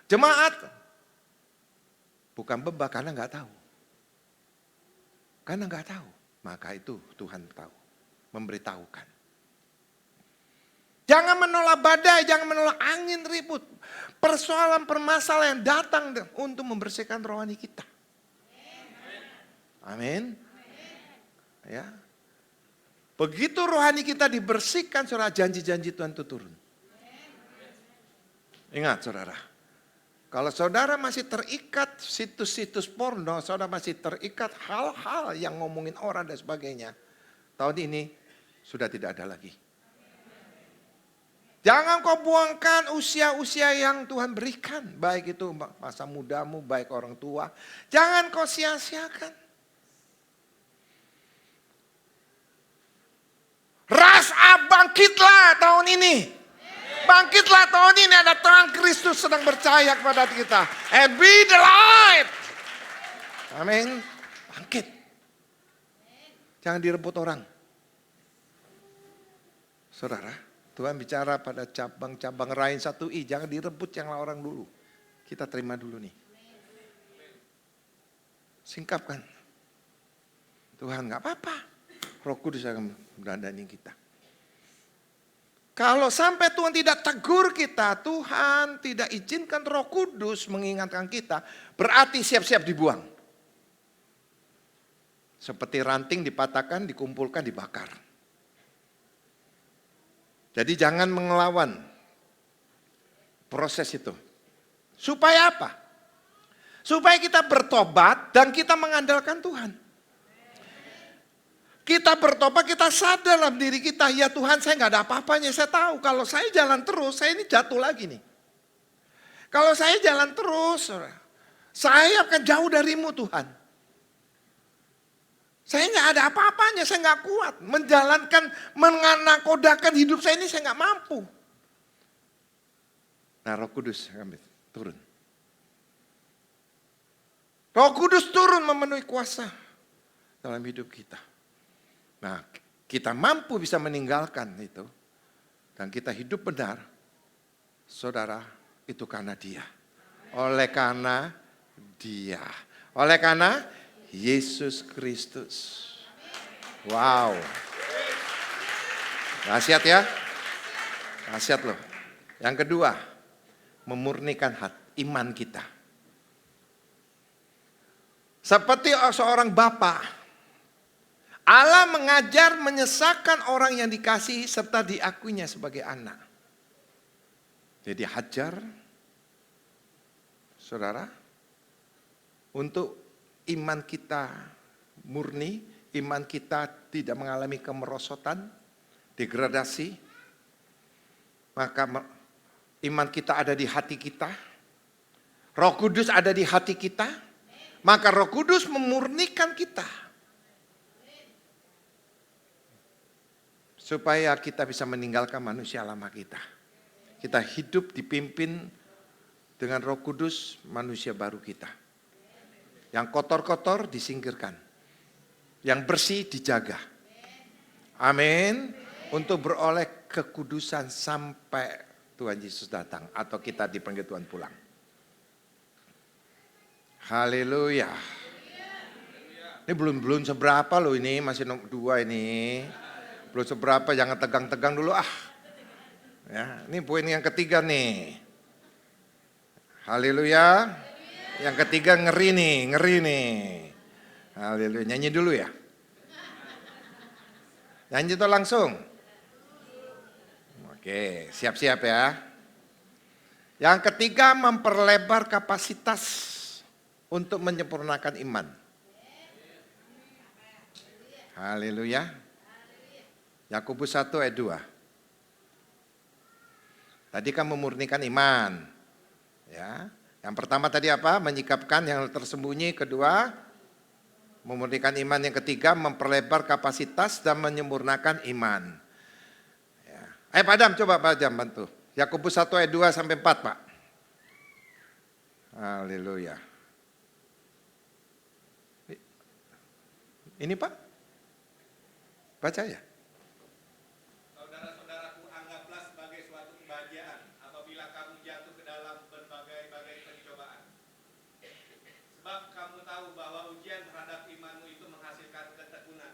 Jemaat bukan bebal karena nggak tahu. Karena nggak tahu, maka itu Tuhan tahu, memberitahukan. Jangan menolak badai, jangan menolak angin ribut. Persoalan permasalahan yang datang untuk membersihkan rohani kita. Amin. Ya. Begitu rohani kita dibersihkan, saudara, janji-janji Tuhan itu turun. Ingat, saudara. Kalau saudara masih terikat situs-situs porno, saudara masih terikat hal-hal yang ngomongin orang dan sebagainya. Tahun ini sudah tidak ada lagi. Jangan kau buangkan usia-usia yang Tuhan berikan. Baik itu masa mudamu, baik orang tua. Jangan kau sia-siakan. Bangkitlah tahun ini. Bangkitlah tahun ini, ada terang Kristus sedang bercahaya kepada kita. And be the light. Amin. Bangkit. Jangan direbut orang. Saudara. Tuhan bicara pada cabang-cabang lain 1I, jangan direbut yang orang dulu. Kita terima dulu nih. Singkapkan. Tuhan gak apa-apa. Roh Kudus akan mendandani kita. Kalau sampai Tuhan tidak tegur kita, Tuhan tidak izinkan Roh Kudus mengingatkan kita, berarti siap-siap dibuang. Seperti ranting dipatahkan, dikumpulkan, dibakar. Jadi jangan mengelawan proses itu. Supaya apa? Supaya kita bertobat dan kita mengandalkan Tuhan. Kita bertobat, kita sadar dalam diri kita, ya Tuhan saya nggak ada apa-apanya. Saya tahu kalau saya jalan terus, saya ini jatuh lagi nih. Kalau saya jalan terus, saya akan jauh darimu Tuhan. Saya nggak ada apa-apanya, saya nggak kuat. Menjalankan, menganakodakan hidup saya ini saya nggak mampu. Nah Roh Kudus turun. Roh Kudus turun memenuhi kuasa dalam hidup kita. Nah kita mampu bisa meninggalkan itu. Dan kita hidup benar. Saudara, itu karena Dia. Oleh karena Dia. Oleh karena Yesus Kristus. Wow. Dahsyat ya. Dahsyat loh. Yang kedua, memurnikan iman kita. Seperti seorang bapa, Allah mengajar menyesakan orang yang dikasihi serta diakuinya sebagai anak. Jadi hajar, saudara, untuk iman kita murni, iman kita tidak mengalami kemerosotan, degradasi, maka iman kita ada di hati kita, Roh Kudus ada di hati kita, maka Roh Kudus memurnikan kita. Supaya kita bisa meninggalkan manusia lama kita. Kita hidup dipimpin dengan Roh Kudus, manusia baru kita. Yang kotor-kotor disingkirkan. Yang bersih dijaga. Amin. Untuk beroleh kekudusan sampai Tuhan Yesus datang. Atau kita dipanggil Tuhan pulang. Haleluya. Ini belum seberapa loh ini. Masih 2 ini. Belum seberapa, jangan tegang-tegang dulu ah. Ya, ini poin yang ketiga nih. Haleluya. Yang ketiga ngeri nih. Haleluya. Nyanyi dulu ya. Nyanyi tuh langsung. Oke, siap-siap ya. Yang ketiga memperlebar kapasitas untuk menyempurnakan iman. Haleluya. Yakobus 1 ayat 2. Tadi kan memurnikan iman. Ya. Yang pertama tadi apa? Menyikapkan yang tersembunyi. Kedua, memurnikan iman. Yang ketiga, memperlebar kapasitas dan menyempurnakan iman. Ya. Ayo Pak Adam, coba Pak Adam bantu. Yakobus 1 ayat 2 sampai 4 Pak. Haleluya. Ini Pak? Baca ya. Saudara-saudaraku, anggaplah sebagai suatu kebahagiaan apabila kamu jatuh ke dalam berbagai-bagai pencobaan. Sebab kamu tahu bahwa ujian terhadap imanmu itu menghasilkan ketekunan.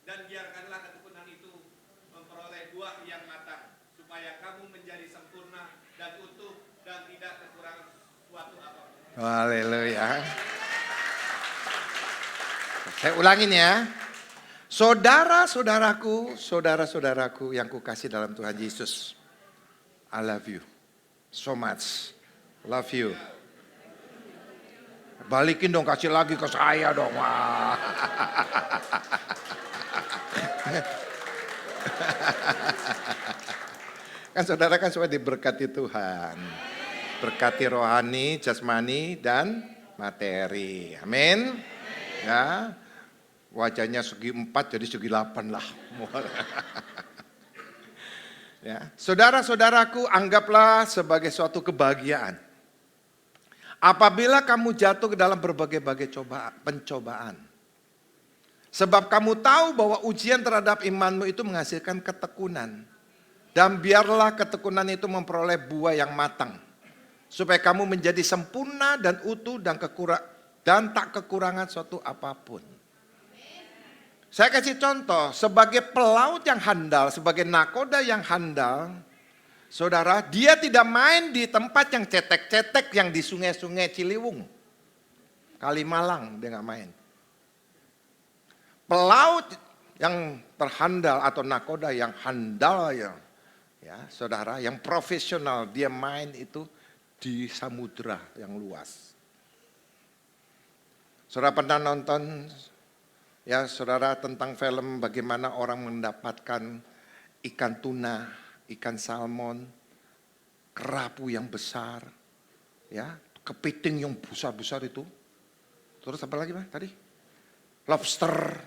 Dan biarkanlah ketekunan itu memperoleh buah yang matang, supaya kamu menjadi sempurna dan utuh dan tidak kekurangan suatu apapun. Haleluya. Saya ulangin ya. Saudara-saudaraku yang kukasih dalam Tuhan Yesus. I love you so much. Love you. Balikin dong, kasih lagi ke saya dong. Wah. Kan saudara kan supaya diberkati Tuhan. Berkati rohani, jasmani, dan materi. Amin. Ya. Wajahnya segi 4 jadi segi 8 lah. Ya. Saudara-saudaraku, anggaplah sebagai suatu kebahagiaan. Apabila kamu jatuh ke dalam berbagai-bagai pencobaan. Sebab kamu tahu bahwa ujian terhadap imanmu itu menghasilkan ketekunan. Dan biarlah ketekunan itu memperoleh buah yang matang. Supaya kamu menjadi sempurna dan utuh dan tak kekurangan suatu apapun. Saya kasih contoh, sebagai pelaut yang handal, sebagai nakoda yang handal, saudara, dia tidak main di tempat yang cetek-cetek yang di sungai-sungai Ciliwung. Kalimalang dia nggak main. Pelaut yang terhandal atau nakoda yang handal ya saudara, yang profesional, dia main itu di samudra yang luas. Saudara pernah nonton ya saudara tentang film bagaimana orang mendapatkan ikan tuna, ikan salmon, kerapu yang besar, ya kepiting yang besar-besar itu. Terus apa lagi Pak tadi? Lobster.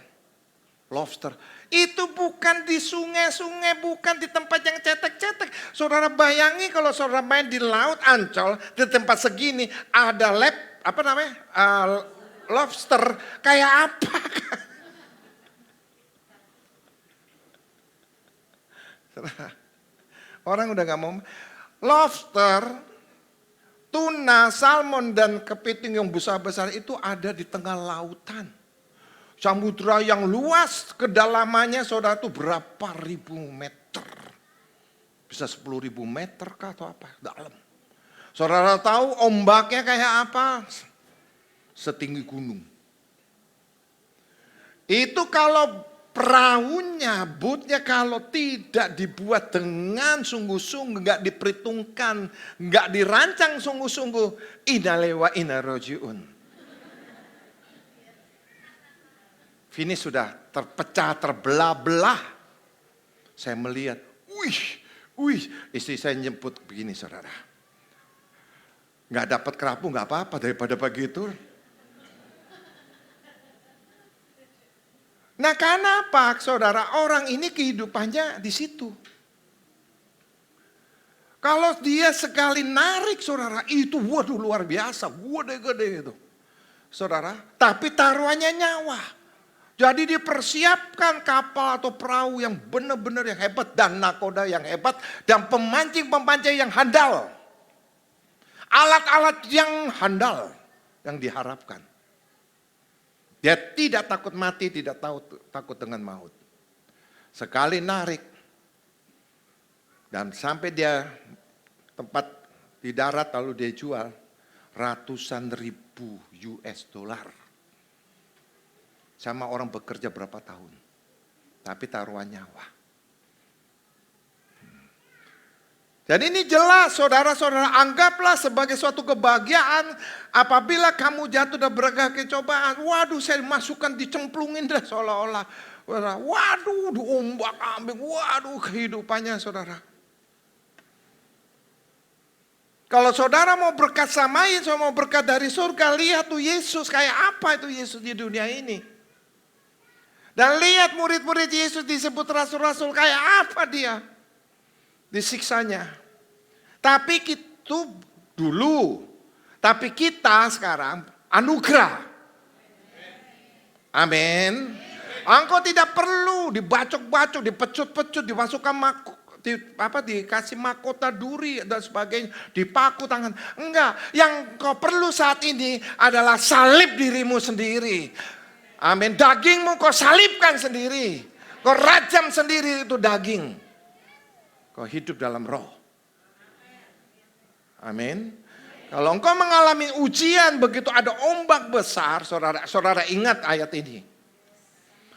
Itu bukan di sungai-sungai, bukan di tempat yang cetek-cetek. Saudara bayangi kalau saudara main di laut Ancol, di tempat segini ada lobster kayak apa? Orang udah gak mau. Lobster, tuna, salmon, dan kepiting yang besar-besar itu ada di tengah lautan. Samudra yang luas, kedalamannya saudara itu berapa ribu meter. Bisa 10.000 meter kah atau apa, dalam. Saudara tahu ombaknya kayak apa? Setinggi gunung. Itu kalau perahunya, bootnya kalau tidak dibuat dengan sungguh-sungguh, nggak diperhitungkan, nggak dirancang sungguh-sungguh, inalewa inarojiun. Finish sudah terpecah, terbelah-belah. Saya melihat, istri saya nyebut begini saudara. Nggak dapat kerapu nggak apa-apa daripada begitu. Nah karena apa saudara, orang ini kehidupannya di situ. Kalau dia sekali narik saudara, itu waduh luar biasa, gede-gede itu. Saudara, tapi taruhannya nyawa. Jadi dipersiapkan kapal atau perahu yang benar-benar yang hebat. Dan nakoda yang hebat. Dan pemancing-pemancing yang handal. Alat-alat yang handal yang diharapkan. Dia tidak takut mati, tidak takut dengan maut. Sekali narik. Dan sampai dia tempat di darat lalu dia jual ratusan ribu US dollar. Sama orang bekerja berapa tahun. Tapi taruhan nyawa. Jadi ini jelas saudara-saudara, anggaplah sebagai suatu kebahagiaan apabila kamu jatuh dan berbagai cobaan. Waduh, saya masukkan dicemplungin dah seolah-olah. Waduh, diombak ambing, waduh kehidupannya saudara. Kalau saudara mau berkat sama Yesus, mau berkat dari surga, lihat tuh Yesus kayak apa itu Yesus di dunia ini. Dan lihat murid-murid Yesus disebut rasul-rasul kayak apa dia. Disiksanya. Tapi itu dulu. Tapi kita sekarang anugerah. Amin. Engkau tidak perlu dibacok-bacok, dipecut-pecut, dimasukkan dikasih mahkota duri dan sebagainya, dipaku tangan. Enggak, yang kau perlu saat ini adalah salib dirimu sendiri. Amin. Dagingmu kau salibkan sendiri. Kau rajam sendiri itu daging. Kau hidup dalam roh. Amin. Kalau engkau mengalami ujian begitu ada ombak besar, saudara ingat ayat ini.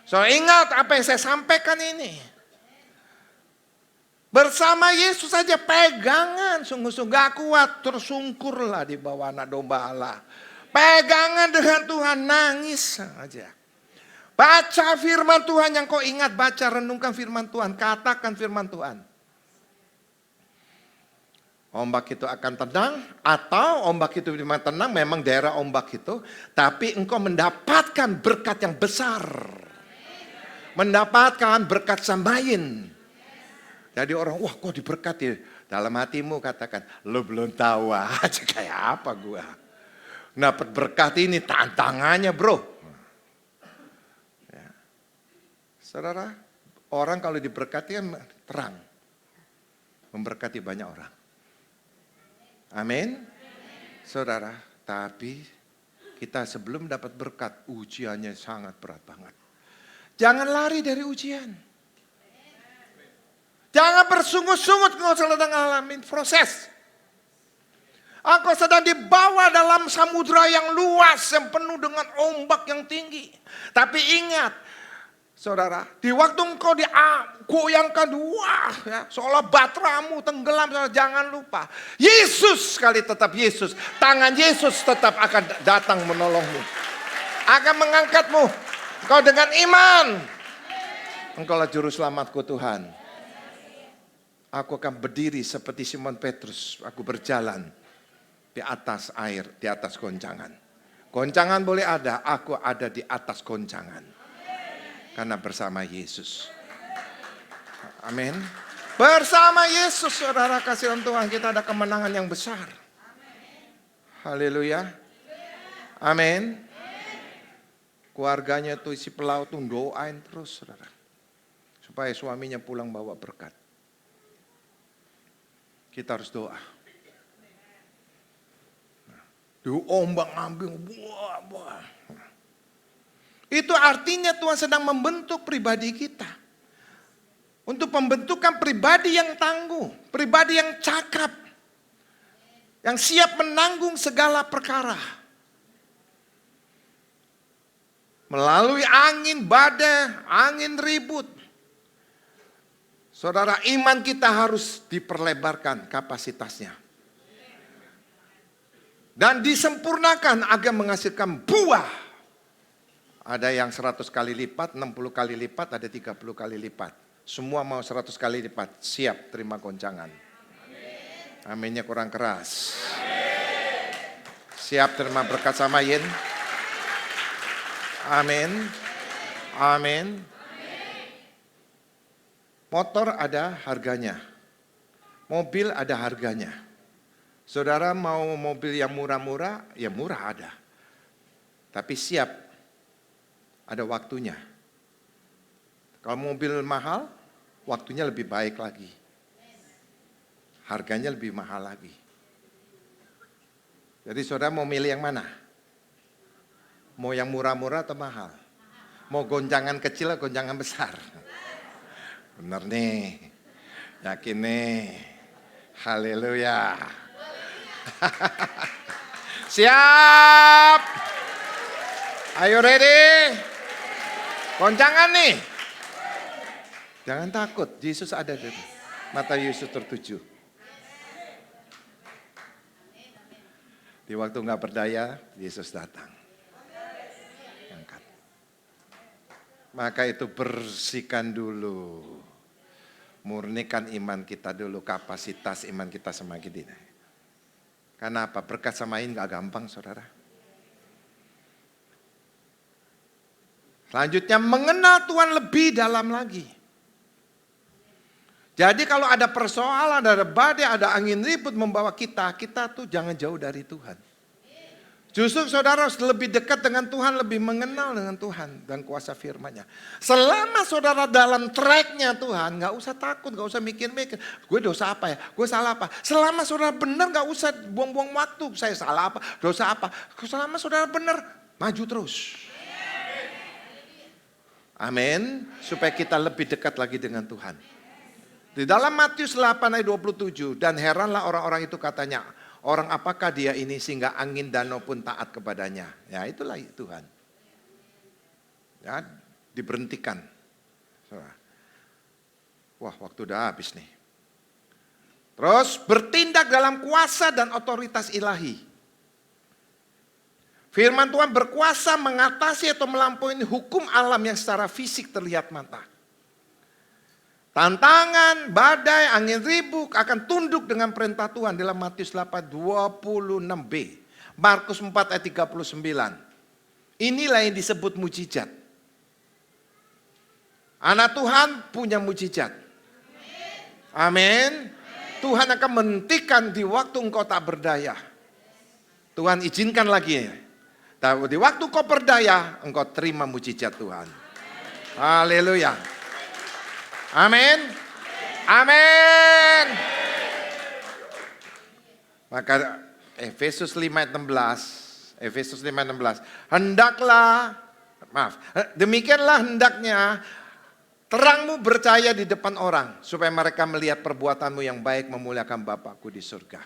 Saudara ingat apa yang saya sampaikan ini. Bersama Yesus saja pegangan sungguh-sungguh gak kuat, tersungkurlah di bawah anak domba Allah. Pegangan dengan Tuhan, nangis saja. Baca firman Tuhan yang kau ingat, baca, renungkan firman Tuhan, katakan firman Tuhan. Ombak itu akan tenang, atau ombak itu memang tenang, memang daerah ombak itu, tapi engkau mendapatkan berkat yang besar. Mendapatkan berkat sambain. Jadi orang, wah kok diberkati. Dalam hatimu katakan, lo belum tahu aja kayak apa gua. Dapat berkat ini tantangannya bro. Ya. Saudara, orang kalau diberkati kan terang. Memberkati banyak orang. Amin. Saudara, tapi kita sebelum dapat berkat, ujiannya sangat berat banget. Jangan lari dari ujian. Jangan bersungut-sungut kalau sedang ngalamin proses. Engkau sedang dibawa dalam samudera yang luas, yang penuh dengan ombak yang tinggi. Tapi ingat, saudara, di waktu engkau digoyangkan, wah, ya, seolah batramu tenggelam, saudara, jangan lupa. Yesus sekali tetap Yesus. Tangan Yesus tetap akan datang menolongmu. Akan mengangkatmu. Engkau dengan iman. Engkaulah juru selamatku Tuhan. Aku akan berdiri seperti Simon Petrus. Aku berjalan di atas air, di atas goncangan. Goncangan boleh ada, aku ada di atas goncangan. Karena bersama Yesus. Amin. Bersama Yesus, saudara kasihan Tuhan, kita ada kemenangan yang besar. Haleluya. Amin. Keluarganya tuh isi pelaut tuh doain terus, saudara. Supaya suaminya pulang bawa berkat. Kita harus doa. Diombang ambing, buah. Itu artinya Tuhan sedang membentuk pribadi kita. Untuk pembentukan pribadi yang tangguh, pribadi yang cakap. Yang siap menanggung segala perkara. Melalui angin badai, angin ribut. Saudara, iman kita harus diperlebarkan kapasitasnya. Dan disempurnakan agar menghasilkan buah. Ada yang 100 kali lipat, 60 kali lipat, ada 30 kali lipat. Semua mau 100 kali lipat, siap terima goncangan. Aminnya kurang keras. Siap terima berkat samain. Amin. Amin. Motor ada harganya. Mobil ada harganya. Saudara mau mobil yang murah-murah, ya murah ada. Tapi siap, ada waktunya. Kalau mobil mahal, waktunya lebih baik lagi. Harganya lebih mahal lagi. Jadi saudara mau milih yang mana? Mau yang murah-murah atau mahal? Mau goncangan kecil atau goncangan besar? Benar nih, yakin nih, haleluya. Siap? Ayo ready? Goncangan nih. Jangan takut, Yesus ada di mata Yesus tertuju. Di waktu nggak berdaya, Yesus datang. Angkat. Maka itu bersihkan dulu. Murnikan iman kita dulu, kapasitas iman kita semakin dinaik. Karena apa? Berkat samain nggak gampang, saudara. Selanjutnya mengenal Tuhan lebih dalam lagi. Jadi kalau ada persoalan, ada badai, ada angin ribut membawa kita tuh jangan jauh dari Tuhan. Justru saudara harus lebih dekat dengan Tuhan, lebih mengenal dengan Tuhan dan kuasa firman-Nya. Selama saudara dalam track-nya Tuhan, gak usah takut, gak usah mikir-mikir. Gue dosa apa ya? Gue salah apa? Selama saudara benar gak usah buang-buang waktu. Saya salah apa? Dosa apa? Selama saudara benar, maju terus. Amin. Supaya kita lebih dekat lagi dengan Tuhan. Di dalam Matius 8 ayat 27, dan heranlah orang-orang itu katanya, orang apakah dia ini sehingga angin danau pun taat kepadanya. Ya itulah Tuhan. Ya diberhentikan. Wah waktu udah habis nih. Terus bertindak dalam kuasa dan otoritas ilahi. Firman Tuhan berkuasa mengatasi atau melampaui hukum alam yang secara fisik terlihat mata. Tantangan, badai, angin ribut akan tunduk dengan perintah Tuhan dalam Matius 8:26b. Markus 4 ayat 39. Inilah yang disebut mujizat. Anak Tuhan punya mujizat. Amin. Tuhan akan menghentikan di waktu engkau tak berdaya. Tuhan izinkan lagi. Tapi di waktu kau berdaya, engkau terima mujizat Tuhan. Haleluya. Amin. Amin. Maka Efesus 5 ayat 16. Efesus 5 ayat 16. Demikianlah hendaknya terangmu bercahaya di depan orang, supaya mereka melihat perbuatanmu yang baik memuliakan Bapakku di surga.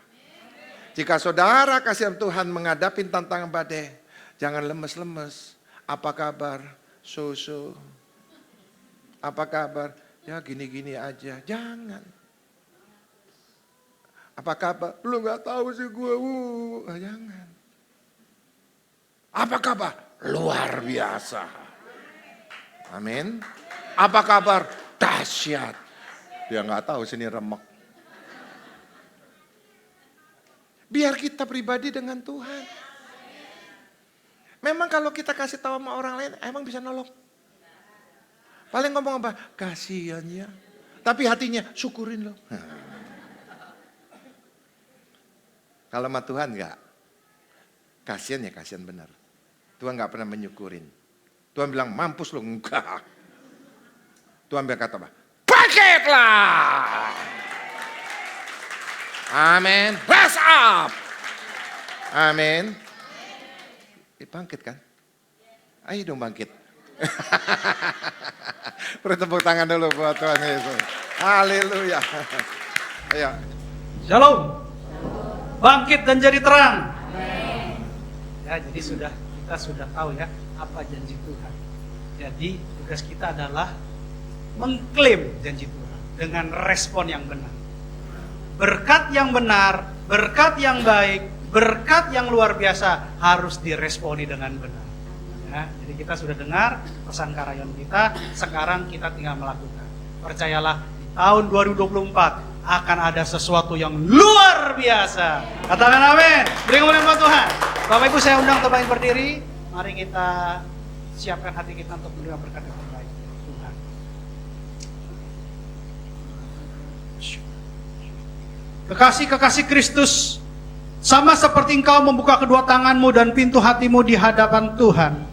Jika saudara kasihan Tuhan menghadapi tantangan badai, jangan lemes-lemes. Apa kabar? So-so. Apa kabar? Ya gini-gini aja. Jangan. Apa kabar? Lu gak tahu sih gue. Jangan. Apa kabar? Luar biasa. Amin. Apa kabar? Dahsyat. Dia gak tahu sini remek. Biar kita pribadi dengan Tuhan. Memang kalau kita kasih tahu sama orang lain, emang bisa nolong. Paling ngomong apa? Kasihan ya. Tapi hatinya syukurin loh. Kalau sama Tuhan enggak. Kasihan ya kasihan benar. Tuhan enggak pernah menyukurin. Tuhan bilang mampus lo. Enggak. Tuhan bilang kata apa? Bangkitlah. Amin. Rise up. Amin. Bangkit kan? Ayo dong bangkit. Beri tepuk tangan dulu buat Tuhan Yesus. Haleluya. Ayo. Shalom. Bangkit dan jadi terang. Ya, jadi kita sudah tahu ya apa janji Tuhan. Jadi tugas kita adalah mengklaim janji Tuhan dengan respon yang benar. Berkat yang benar, berkat yang baik, berkat yang luar biasa harus diresponi dengan benar. Ya, jadi kita sudah dengar pesan karyawan kita, sekarang kita tinggal melakukan. Percayalah, di tahun 2024 akan ada sesuatu yang luar biasa. Katakan amin. Beri kemuliaan buat Tuhan. Bapak Ibu saya undang terbaik berdiri. Mari kita siapkan hati kita untuk menerima berkat yang terbaik Tuhan. Kekasih-kekasih Kristus, sama seperti engkau membuka kedua tanganmu dan pintu hatimu di hadapan Tuhan,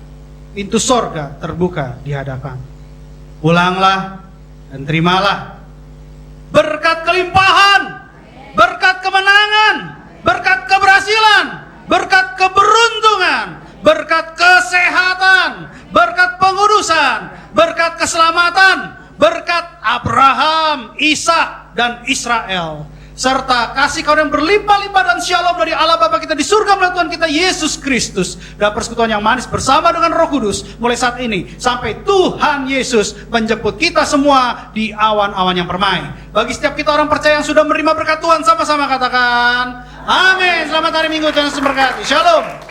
pintu sorga terbuka di hadapan. Pulanglah dan terimalah berkat kelimpahan, berkat kemenangan, berkat keberhasilan, berkat keberuntungan, berkat kesehatan, berkat pengurusan, berkat keselamatan, berkat Abraham, Ishak, dan Israel. serta kasih karunia yang berlimpah-limpah dan shalom dari Allah Bapa kita di surga melalui Tuhan kita Yesus Kristus, dan persekutuan yang manis bersama dengan Roh Kudus mulai saat ini sampai Tuhan Yesus menjemput kita semua di awan-awan yang permai. Bagi setiap kita orang percaya yang sudah menerima berkat Tuhan, sama-sama katakan amin. Selamat hari Minggu, Tuhan Yesus memberkati. Shalom.